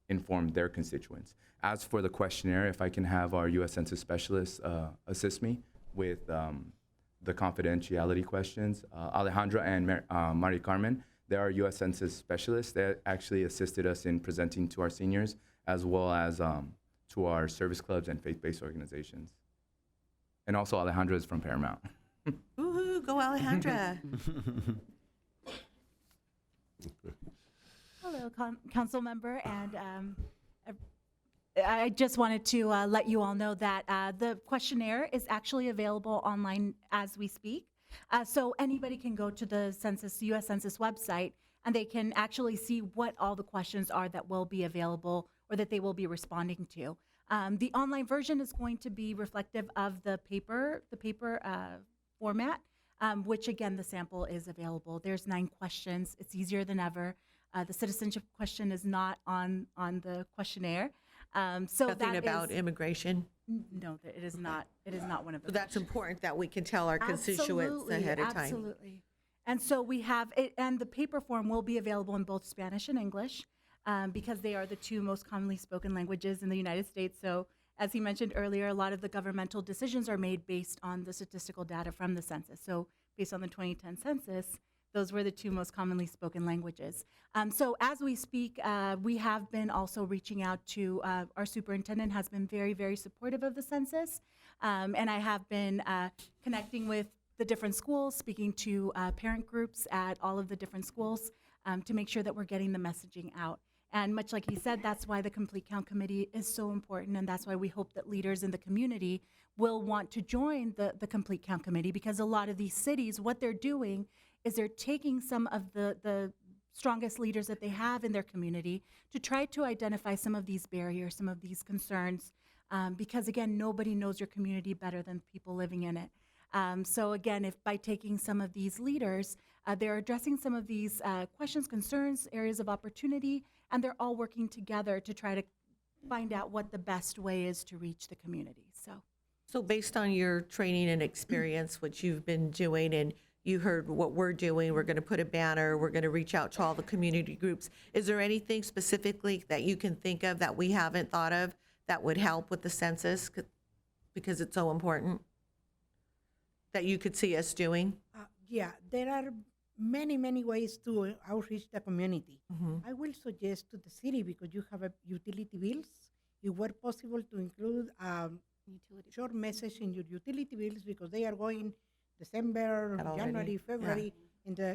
S3: inform their constituents. As for the questionnaire, if I can have our U.S. Census specialists assist me with the confidentiality questions. Alejandra and Mari Carmen, they are U.S. Census specialists. They actually assisted us in presenting to our seniors, as well as to our service clubs and faith-based organizations. And also Alejandra is from Paramount.
S7: Woohoo, go Alejandra.
S14: Hello, council member, and I just wanted to let you all know that the questionnaire is actually available online as we speak. So anybody can go to the Census, U.S. Census website, and they can actually see what all the questions are that will be available or that they will be responding to. The online version is going to be reflective of the paper format, which again, the sample is available. There's 9 questions. It's easier than ever. The citizenship question is not on the questionnaire. So
S7: Nothing
S14: that
S7: about
S14: is,
S7: immigration.
S14: no, it is not. It is not one of
S7: So
S14: those.
S7: that's important that we can tell our constituents ahead of time.
S14: Absolutely. And so we have it, and the paper form will be available in both Spanish and English, because they are the 2 most commonly spoken languages in the United States. So as he mentioned earlier, a lot of the governmental decisions are made based on the statistical data from the census. So based on the 2010 census, those were the 2 most commonly spoken languages. So as we speak, we have been also reaching out to, our superintendent has been very, very supportive of the census. And I have been connecting with the different schools, speaking to parent groups at all of the different schools to make sure that we're getting the messaging out. And much like he said, that's why the Complete Count Committee is so important, and that's why we hope that leaders in the community will want to join the Complete Count Committee, because a lot of these cities, what they're doing is they're taking some of the strongest leaders that they have in their community to try to identify some of these barriers, some of these concerns, because again, nobody knows your community better than people living in it. So again, if by taking some of these leaders, they're addressing some of these questions, concerns, areas of opportunity, and they're all working together to try to find out what the best way is to reach the community.
S7: So based on your training and experience, what you've been doing, and you heard what we're doing, we're going to put a banner, we're going to reach out to all the community groups. Is there anything specifically that you can think of that we haven't thought of that would help with the census, because it's so important, that you could see us doing?
S15: Yeah, there are many ways to outreach the community. I will suggest to the city, because you have utility bills, if were possible to include short message in your utility bills, because they are going December, January, February,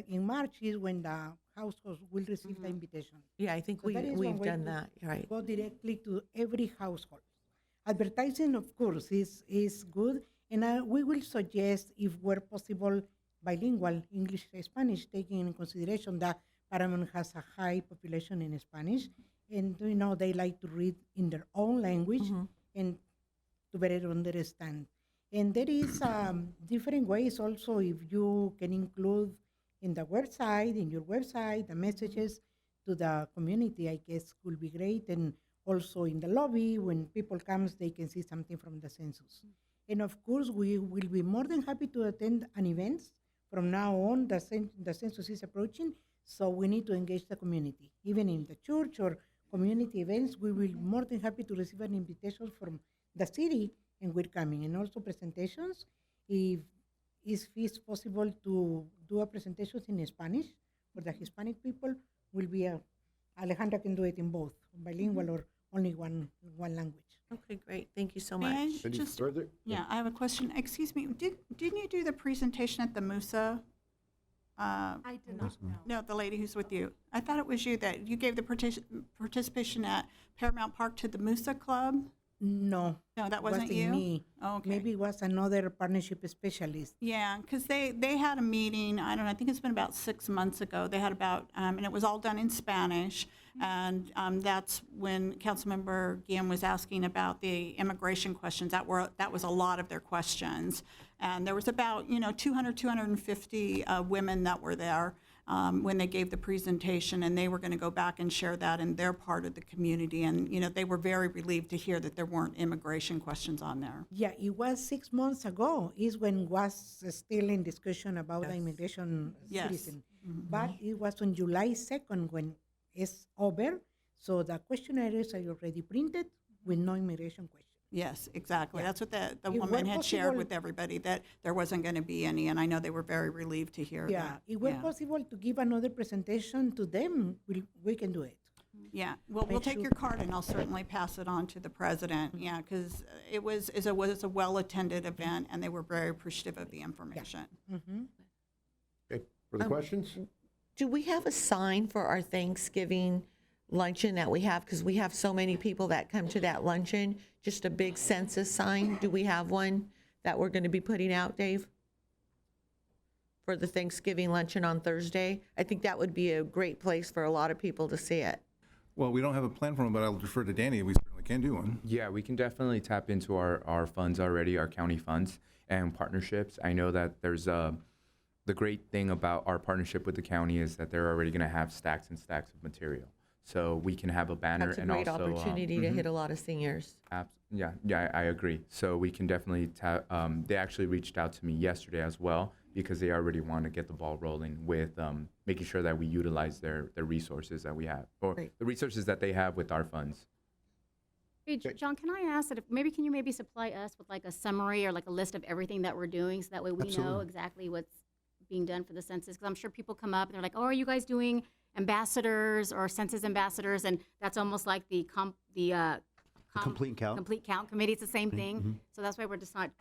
S15: in March is when the households will receive the invitation.
S7: Yeah, I think
S15: So that is one
S7: we've
S15: way
S7: done
S15: to
S7: that, right.
S15: Go directly to every household. Advertising, of course, is good, and we will suggest, if were possible, bilingual, English and Spanish, taking in consideration that Paramount has a high population in Spanish, and they like to read in their own language and to better understand. And there is different ways also, if you can include in the website, in your website, the messages to the community, I guess could be great. And also in the lobby, when people comes, they can see something from the census. And of course, we will be more than happy to attend an event. From now on, the census is approaching, so we need to engage the community. Even in the church or community events, we will be more than happy to receive an invitation from the city, and we're coming. And also presentations, if it's possible to do a presentation in Spanish for the Hispanic people, will be Alejandra can do it in both, bilingual or only one language.
S7: Okay, great. Thank you so
S11: May I
S7: much.
S11: just-
S1: Further?
S11: Yeah, I have a question. Excuse me, didn't you do the presentation at the Musa?
S14: I did not know.
S11: No, the lady who's with you. I thought it was you that you gave the participation at Paramount Park to the Musa Club?
S15: No.
S11: No, that wasn't you?
S15: me.
S11: Oh, okay.
S15: Maybe it was another partnership specialist.
S11: Yeah, because they had a meeting, I don't know, I think it's been about 6 months ago. They had about, and it was all done in Spanish. And that's when Councilmember Guillen was asking about the immigration questions. That was a lot of their questions. And there was about, 200, 250 women that were there when they gave the presentation, and they were going to go back and share that in their part of the community. And, they were very relieved to hear that there weren't immigration questions on there.
S15: Yeah, it was 6 months ago, is when was still in discussion about the immigration
S11: Yes.
S15: citizen. But it was on July 2nd when it's over, so the questionnaires are already printed with no immigration question.
S11: Yes, exactly.
S15: Yeah.
S11: That's what the
S15: If
S11: woman
S15: were
S11: had shared
S15: possible-
S11: with everybody, that there wasn't going to be any, and I know they were very relieved to hear
S15: Yeah,
S11: that.
S15: if we're
S11: Yeah.
S15: possible to give another presentation to them, we can do it.
S11: Yeah, well, we'll
S15: Make
S11: take
S15: sure-
S11: your card and I'll certainly pass it on to the president, yeah, because it was a well-attended event and they were very appreciative of the information.
S1: Okay, further questions?
S7: Do we have a sign for our Thanksgiving luncheon that we have? Because we have so many people that come to that luncheon, just a big census sign. Do we have one that we're going to be putting out, Dave? For the Thanksgiving luncheon on Thursday? I think that would be a great place for a lot of people to see it.
S12: Well, we don't have a plan for them, but I'll defer to Danny. We certainly can do one.
S3: Yeah, we can definitely tap into our funds already, our county funds and partnerships. I know that there's the great thing about our partnership with the county is that they're already going to have stacks and stacks of material. So we can have a banner
S7: That's a
S3: and
S7: great
S3: also
S7: opportunity to hit a lot of seniors.
S3: Yeah, I agree. So we can definitely they actually reached out to me yesterday as well because they already want to get the ball rolling with making sure that we utilize their resources that we have or
S7: Great.
S3: the resources that they have with our funds.
S4: Hey, John, can I ask that can you maybe supply us with like a summary or like a list of everything that we're doing so that way we know
S2: Absolutely.
S4: exactly what's being done for the census? Because I'm sure people come up and they're like, oh, are you guys doing ambassadors or census ambassadors? And that's almost like the
S2: Complete count.
S4: complete count committee. It's the same thing. So that's why we're just not,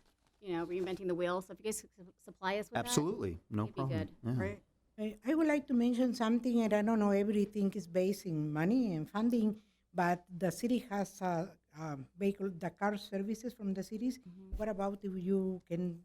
S4: reinventing the wheel. So if you guys could supply us with that.
S2: Absolutely, no
S4: It'd be
S2: problem.
S4: good.
S2: Yeah.
S11: Right?
S15: I would like to mention something, and I don't know, everything is based in money and funding, but the city has vehicle, the car services from the cities. What about if you can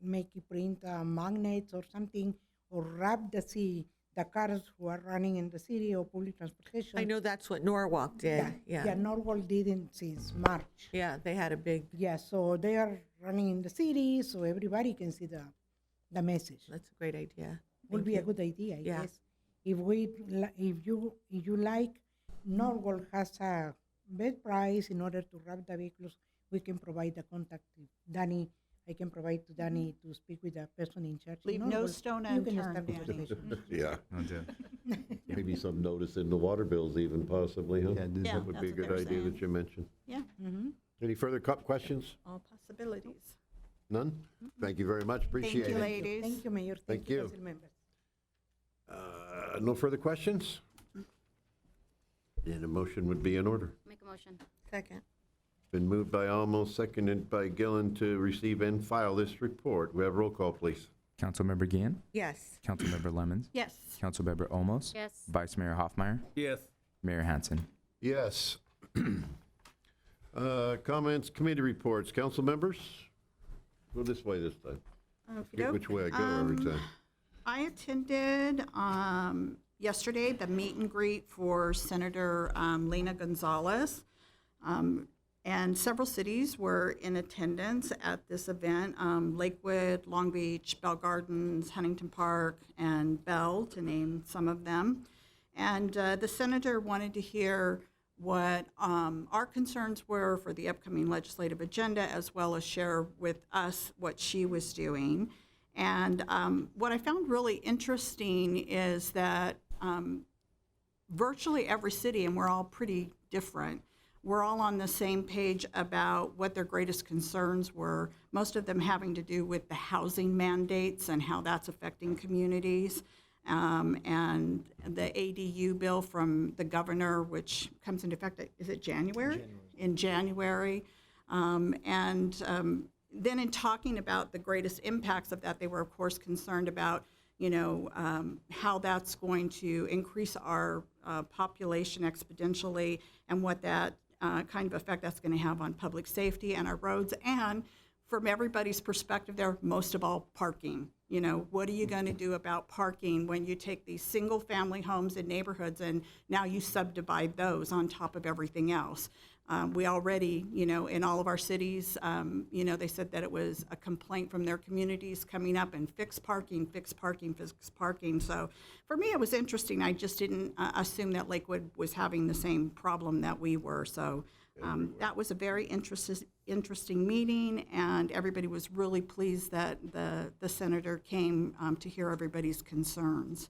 S15: make it print magnets or something, or wrap the cars who are running in the city or public transportation?
S7: I know that's what Norwalk did.
S15: Yeah, Norwalk didn't since March.
S7: Yeah, they had a big,
S15: Yeah, so they are running in the city, so everybody can see the message.
S7: that's a great idea.
S15: Would
S7: Thank
S15: be
S7: you.
S15: a good idea, I
S7: Yeah.
S15: guess. If you like, Norwalk has a best price in order to wrap the vehicles. We can provide the contact to Danny. I can provide to Danny to speak with the person in charge. in
S11: Leave no
S15: Norwalk.
S11: stone
S15: You can
S11: unturned,
S15: establish a
S11: Danny.
S15: relationship.
S1: Yeah,
S3: I'll do it.
S1: maybe some notice in the water bills even possibly, huh?
S2: Yeah,
S11: Yeah,
S1: That would be a
S11: that's what
S1: good
S11: they're
S1: idea
S11: saying.
S1: that you mentioned.
S11: Yeah,
S1: Any further questions?
S11: all possibilities.
S1: None? Thank you very much, appreciate
S11: you,
S1: it.
S11: ladies.
S15: Thank you, Mayor.
S1: Thank
S15: you,
S1: you.
S15: council members.
S1: No further questions? And a motion would be in order.
S4: Make a motion.
S7: Second.
S1: Been moved by Almo, seconded by Gillen to receive and file this report. We have roll call, please.
S3: Councilmember Guillen,
S7: Yes.
S3: Councilmember Lemons,
S11: Yes.
S3: Councilmember Olmos,
S4: Yes.
S3: Vice Mayor Hoffmeyer,
S9: Yes.
S3: Mayor Hansen.
S1: Yes. Comments, committee reports, council members? Go this way this time. Forget which way I go every time.
S11: I attended yesterday the meet and greet for Senator Lena Gonzalez. And several cities were in attendance at this event, Lakewood, Long Beach, Bell Gardens, Huntington Park, and Bell, to name some of them. And the senator wanted to hear what our concerns were for the upcoming legislative agenda, as well as share with us what she was doing. And what I found really interesting is that virtually every city, and we're all pretty different, we're all on the same page about what their greatest concerns were, most of them having to do with the housing mandates and how that's affecting communities. And the ADU bill from the governor, which comes into effect, is it January? In January. Then in talking about the greatest impacts of that, they were, of course, concerned about, how that's going to increase our population exponentially and what that kind of effect that's going to have on public safety and our roads. And from everybody's perspective there, most of all, parking. What are you going to do about parking when you take these single-family homes in neighborhoods and now you subdivide those on top of everything else? We already, in all of our cities, they said that it was a complaint from their communities coming up and fix parking, fix parking, fix parking. So for me, it was interesting. I just didn't assume that Lakewood was having the same problem that we were. So that was a very interesting meeting, and everybody was really pleased that the senator came to hear everybody's concerns.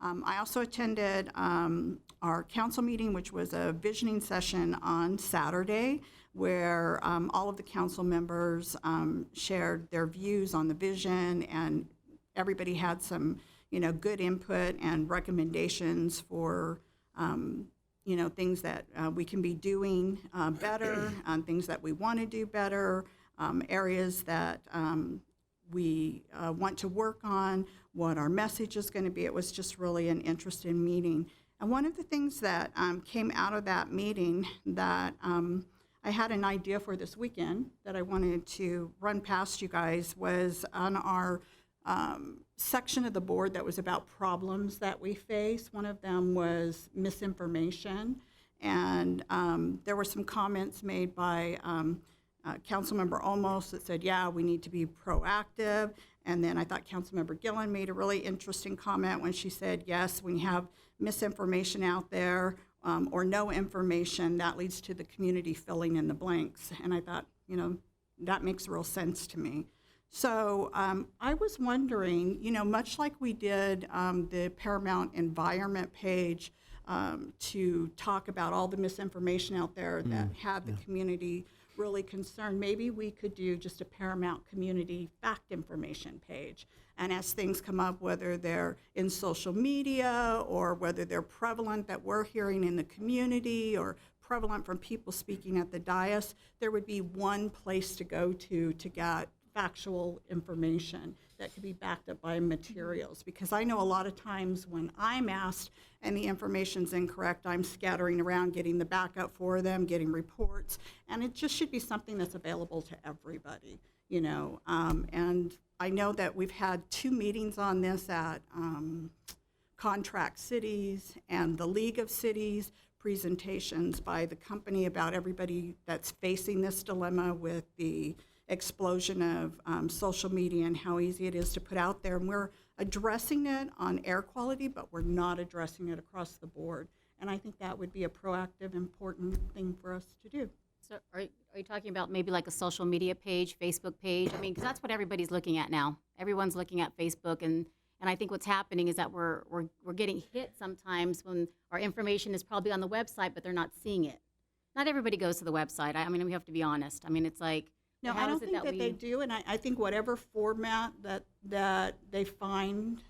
S11: I also attended our council meeting, which was a visioning session on Saturday, where all of the council members shared their views on the vision, and everybody had some, good input and recommendations for things that we can be doing better, things that we want to do better, areas that we want to work on, what our message is going to be. It was just really an interesting meeting. And one of the things that came out of that meeting that I had an idea for this weekend that I wanted to run past you guys was on our section of the board that was about problems that we face. One of them was misinformation. And there were some comments made by Councilmember Olmos that said, yeah, we need to be proactive. And then I thought Councilmember Gillen made a really interesting comment when she said, yes, when you have misinformation out there or no information, that leads to the community filling in the blanks. And I thought, that makes real sense to me. So I was wondering, much like we did the Paramount Environment page to talk about all the misinformation out there that had the community really concerned, maybe we could do just a Paramount Community Fact Information page. And as things come up, whether they're in social media or whether they're prevalent that we're hearing in the community or prevalent from people speaking at the dais, there would be one place to go to get factual information that could be backed up by materials. Because I know a lot of times when I'm asked and the information's incorrect, I'm scattering around getting the backup for them, getting reports, and it just should be something that's available to everybody, and I know that we've had 2 meetings on this at Contract Cities and the League of Cities, presentations by the company about everybody that's facing this dilemma with the explosion of social media and how easy it is to put out there. And we're addressing it on air quality, but we're not addressing it across the board. And I think that would be a proactive, important thing for us to do.
S4: So are you talking about maybe like a social media page, Facebook page? I mean, because that's what everybody's looking at now. Everyone's looking at Facebook, and I think what's happening is that we're getting hit sometimes when our information is probably on the website, but they're not seeing it. Not everybody goes to the website. I mean, we have to be honest. I mean, it's like,
S11: no, I don't think that they do, and I think whatever format that they find,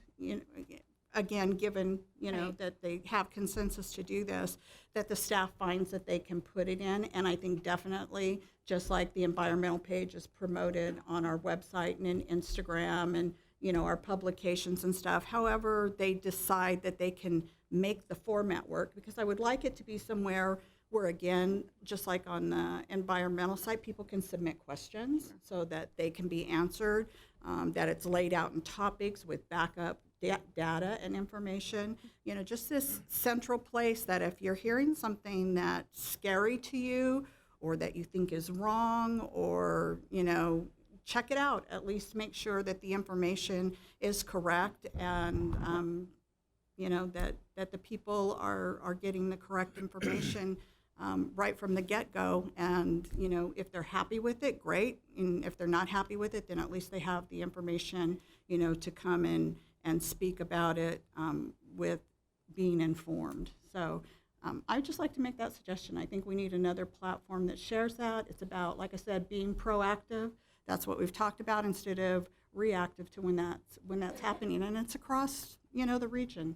S11: again, given, that they have consensus to do this, that the staff finds that they can put it in. And I think definitely, just like the environmental page is promoted on our website and in Instagram and, our publications and stuff, however they decide that they can make the format work, because I would like it to be somewhere where, again, just like on the environmental side, people can submit questions so that they can be answered, that it's laid out in topics with backup data and information. Just this central place that if you're hearing something that's scary to you or that you think is wrong or, check it out. At least make sure that the information is correct and, that the people are getting the correct information right from the get-go. And, if they're happy with it, great. And if they're not happy with it, then at least they have the information, to come in and speak about it with being informed. So I'd just like to make that suggestion. I think we need another platform that shares that. It's about, like I said, being proactive. That's what we've talked about instead of reactive to when that's happening. And it's across, the region.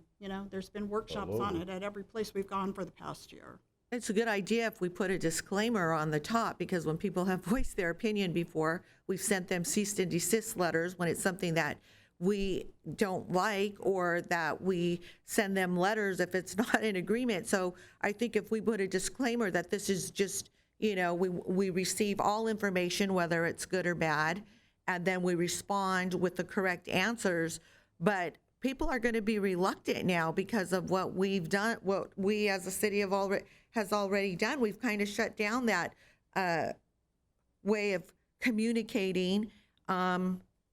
S11: There's been workshops on it at every place we've gone for the past year.
S7: It's a good idea if we put a disclaimer on the top, because when people have voiced their opinion before, we've sent them cease and desist letters when it's something that we don't like, or that we send them letters if it's not in agreement. So I think if we put a disclaimer that this is just, we receive all information, whether it's good or bad, and then we respond with the correct answers. But people are going to be reluctant now because of what we've done, what we as a city has already done. We've kind of shut down that way of communicating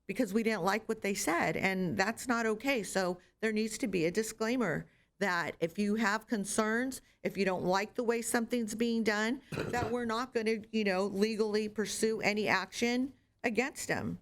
S7: because we didn't like what they said, and that's not okay. So there needs to be a disclaimer that if you have concerns, if you don't like the way something's being done, that we're not going to, legally pursue any action against them.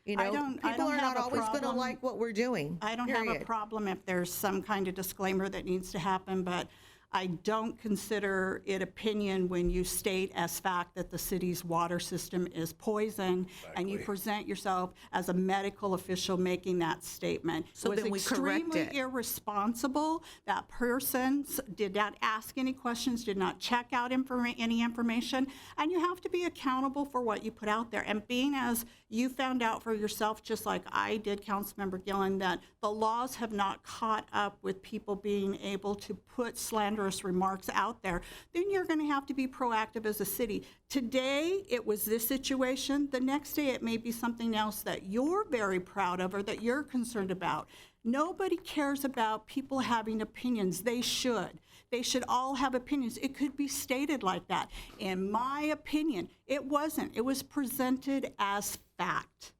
S7: People are not always going to like what we're doing.
S11: I don't have a problem if there's some kind of disclaimer that needs to happen, but I don't consider it opinion when you state as fact that the city's water system is poison, and you present yourself as a medical official making that statement.
S7: So then we correct
S11: extremely
S7: it.
S11: irresponsible. That person did not ask any questions, did not check out any information, and you have to be accountable for what you put out there. And being as you found out for yourself, just like I did, Councilmember Gillen, that the laws have not caught up with people being able to put slanderous remarks out there, then you're going to have to be proactive as a city. Today, it was this situation. The next day, it may be something else that you're very proud of or that you're concerned about. Nobody cares about people having opinions. They should. They should all have opinions. It could be stated like that. In my opinion, it wasn't. It was presented as fact.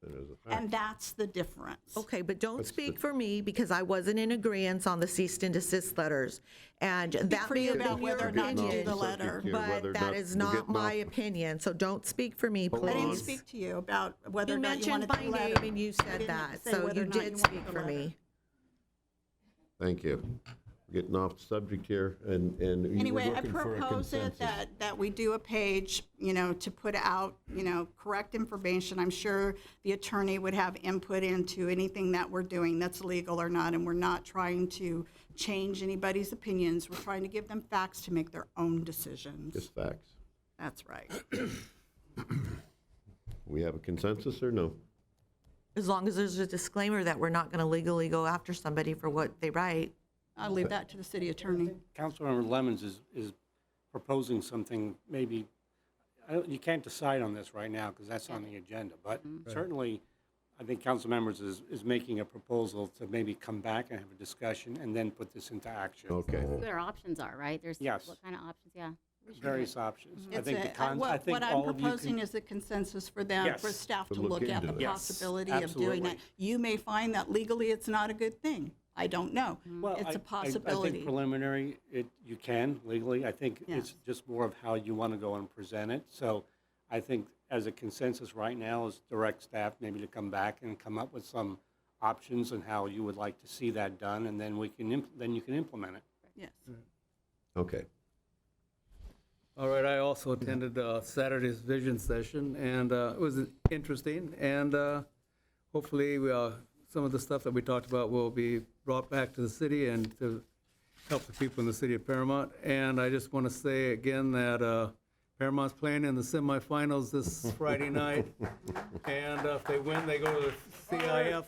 S11: And that's the difference.
S7: Okay, but don't speak for me because I wasn't in agreeance on the cease and desist letters. And that
S11: for
S7: may
S11: you
S7: have
S11: about
S7: been your
S11: whether or not to do
S7: opinion,
S11: the letter.
S7: but that is not my opinion. So don't speak for me,
S11: I didn't
S7: please.
S11: speak to you about whether
S7: You
S11: or not you
S7: mentioned
S11: wanted
S7: my
S11: the
S7: name
S11: letter.
S7: and you
S11: I
S7: said
S11: didn't
S7: that,
S11: say
S7: so
S11: whether
S7: you
S11: or not
S7: did
S11: wanted
S7: speak
S11: the
S7: for
S11: letter.
S7: me.
S1: Thank you. We're getting off the subject here, and you were
S11: Anyway, I
S1: looking for a
S11: propose it
S1: consensus.
S11: that we do a page, to put out, correct information. I'm sure the attorney would have input into anything that we're doing that's legal or not, and we're not trying to change anybody's opinions. We're trying to give them facts to make their own decisions.
S1: Just facts.
S11: That's right.
S1: We have a consensus or no?
S7: As long as there's a disclaimer that we're not going to legally go after somebody for what they write.
S11: I'll leave that to the city attorney.
S16: Councilmember Lemons is proposing something, maybe, you can't decide on this right now because that's on the agenda, but certainly, I think council members is making a proposal to maybe come back and have a discussion and then put this into action.
S1: Okay.
S4: What our options are, right? There's
S16: Yes.
S4: what kind of options, yeah.
S16: Various options. I
S11: It's
S16: think
S11: what I'm
S16: all of you
S11: proposing
S16: can.
S11: is a consensus for them,
S16: Yes.
S11: for staff
S1: To
S11: to
S1: look
S11: look at
S1: into
S11: the
S1: it.
S16: Yes,
S11: possibility of doing that.
S16: absolutely.
S11: You may find that legally it's not a good thing. I don't know.
S16: Well,
S11: It's
S16: I
S11: a
S16: think
S11: possibility.
S16: preliminary, you can legally. I think it's
S11: Yes.
S16: just more of how you want to go and present it. So I think as a consensus right now is direct staff maybe to come back and come up with some options and how you would like to see that done, and then then you can implement it.
S11: Yes.
S1: Okay.
S9: All right, I also attended Saturday's vision session, and it was interesting, and hopefully some of the stuff that we talked about will be brought back to the city and to help the people in the city of Paramount. And I just want to say again that Paramount's playing in the semifinals this Friday night, and if they win, they go to the CIF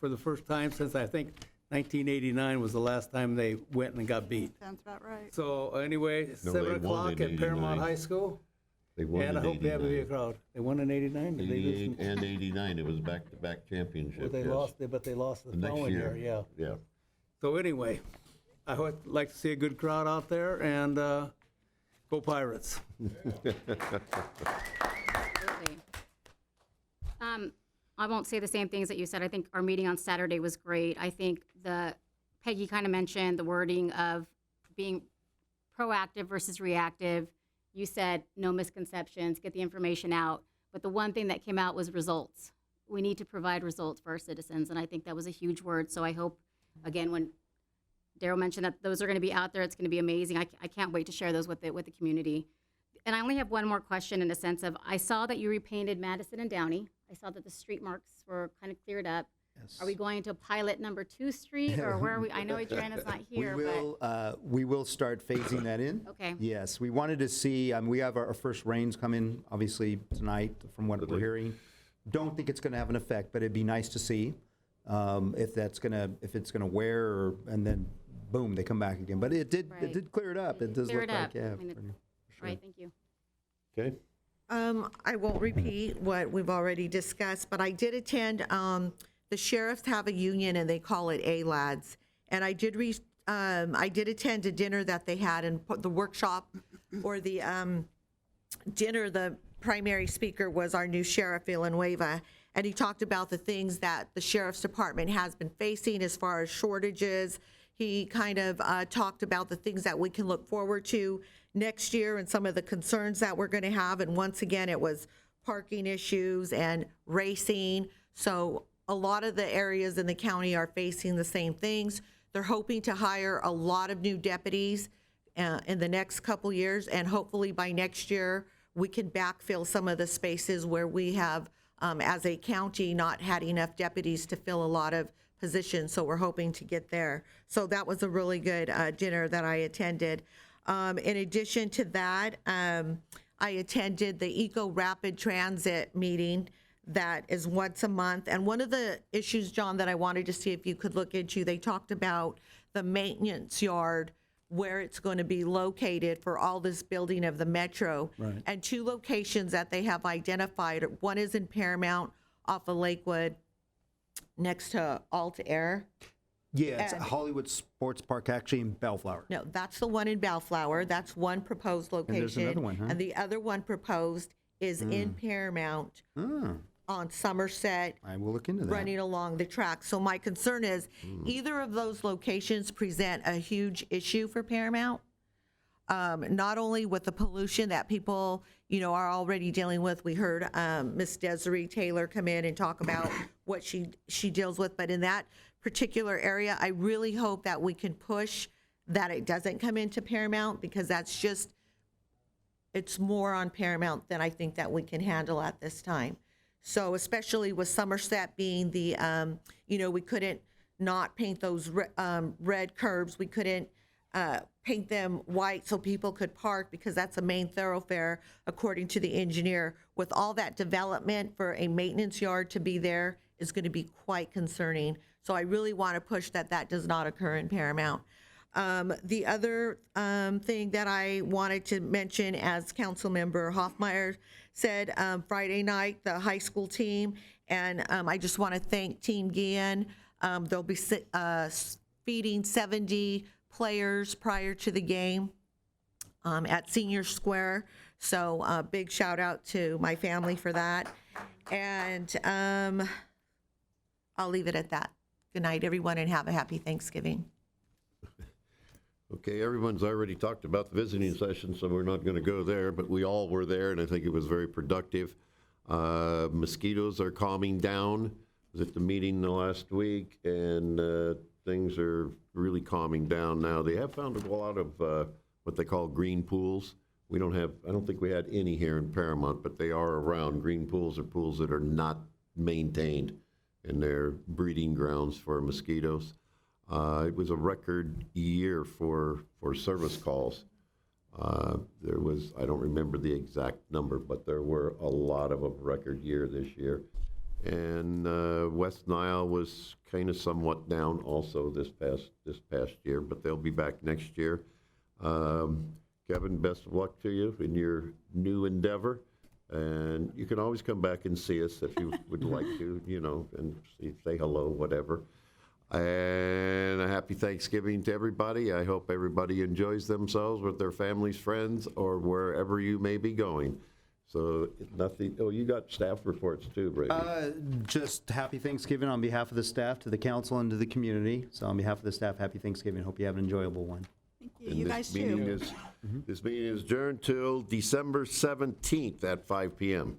S9: for the first time since I think 1989 was the last time they went and got beat.
S11: Sounds about right.
S9: So anyway,
S1: No,
S9: 7
S1: they won
S9: o'clock
S1: in
S9: at Paramount
S1: 89.
S9: High School.
S1: They won
S9: And I
S1: in
S9: hope they have a
S1: 89.
S9: big crowd. They won in 89? Did they lose
S1: 88
S9: in-
S1: and 89, it was back-to-back championship.
S9: Well, they
S1: yes.
S9: lost it, but they lost the
S1: The next
S9: following year,
S1: year.
S9: yeah.
S1: Yeah.
S9: So anyway, I would like to see a good crowd out there, and go Pirates.
S4: Absolutely. I won't say the same things that you said. I think our meeting on Saturday was great. I think Peggy kind of mentioned the wording of being proactive versus reactive. You said no misconceptions, get the information out. But the one thing that came out was results. We need to provide results for our citizens, and I think that was a huge word. So I hope, again, when Daryl mentioned that those are going to be out there, it's going to be amazing. I can't wait to share those with the community. And I only have one more question in the sense of, I saw that you repainted Madison and Downey. I saw that the street marks were kind of cleared up. Are we going to pilot number 2 Street, or where are we? I know Adriana's not here, but.
S2: We will start phasing that in.
S4: Okay.
S2: Yes, we wanted to see, we have our first rains coming, obviously, tonight, from what we're hearing. Don't think it's going to have an effect, but it'd be nice to see if it's going to wear, and then, boom, they come back again. But it did clear it up. It does
S4: Clear
S2: look
S4: it
S2: like,
S4: up.
S2: yeah.
S4: I mean, it's- Right, thank you.
S1: Okay.
S7: I won't repeat what we've already discussed, but I did attend, the sheriffs have a union and they call it A-Lads. And I did attend a dinner that they had, and the workshop or the dinner, the primary speaker was our new sheriff, Villanueva. And he talked about the things that the sheriff's department has been facing as far as shortages. He kind of talked about the things that we can look forward to next year and some of the concerns that we're going to have. And once again, it was parking issues and racing. So a lot of the areas in the county are facing the same things. They're hoping to hire a lot of new deputies in the next couple years, and hopefully by next year, we can backfill some of the spaces where we have, as a county, not had enough deputies to fill a lot of positions, so we're hoping to get there. So that was a really good dinner that I attended. In addition to that, I attended the Eco Rapid Transit meeting that is once a month. And one of the issues, John, that I wanted to see if you could look into, they talked about the maintenance yard, where it's going to be located for all this building of the metro.
S2: Right.
S7: And 2 locations that they have identified. One is in Paramount off of Lakewood next to Altair.
S2: Yeah, it's
S7: And-
S2: Hollywood Sports Park, actually in Bellflower.
S7: No, that's the one in Bellflower. That's one proposed location.
S2: there's another one, huh?
S7: And the other one proposed is in Paramount
S2: Ah,
S7: on Somerset,
S2: I will look into that.
S7: running along the track. So my concern is either of those locations present a huge issue for Paramount, not only with the pollution that people, are already dealing with. We heard Miss Desiree Taylor come in and talk about what she deals with, but in that particular area, I really hope that we can push that it doesn't come into Paramount, because it's more on Paramount than I think that we can handle at this time. So especially with Somerset being the, we couldn't not paint those red curbs. We couldn't paint them white so people could park, because that's a main thoroughfare, according to the engineer. With all that development, for a maintenance yard to be there is going to be quite concerning. So I really want to push that does not occur in Paramount. The other thing that I wanted to mention, as Councilmember Hoffmeyer said, Friday night, the high school team, and I just want to thank Team Guillen. They'll be feeding 70 players prior to the game at Senior Square. So big shout out to my family for that. And I'll leave it at that. Good night, everyone, and have a happy Thanksgiving.
S1: Okay, everyone's already talked about the visiting session, so we're not going to go there, but we all were there, and I think it was very productive. Mosquitoes are calming down. I was at the meeting the last week, and things are really calming down now. They have found a lot of what they call green pools. I don't think we had any here in Paramount, but they are around. Green pools are pools that are not maintained, and they're breeding grounds for mosquitoes. It was a record year for service calls. There was, I don't remember the exact number, but there were a lot of a record year this year. And West Nile was kind of somewhat down also this past year, but they'll be back next year. Kevin, best of luck to you in your new endeavor. And you can always come back and see us if you would like to, and say hello, whatever. And a happy Thanksgiving to everybody. I hope everybody enjoys themselves with their families, friends, or wherever you may be going. So nothing, you got staff reports too, Brady.
S2: Just happy Thanksgiving on behalf of the staff, to the council, and to the community. So on behalf of the staff, happy Thanksgiving. Hope you have an enjoyable one.
S11: Thank you. You guys too.
S1: This meeting is adjourned till December 17th at 5 p.m.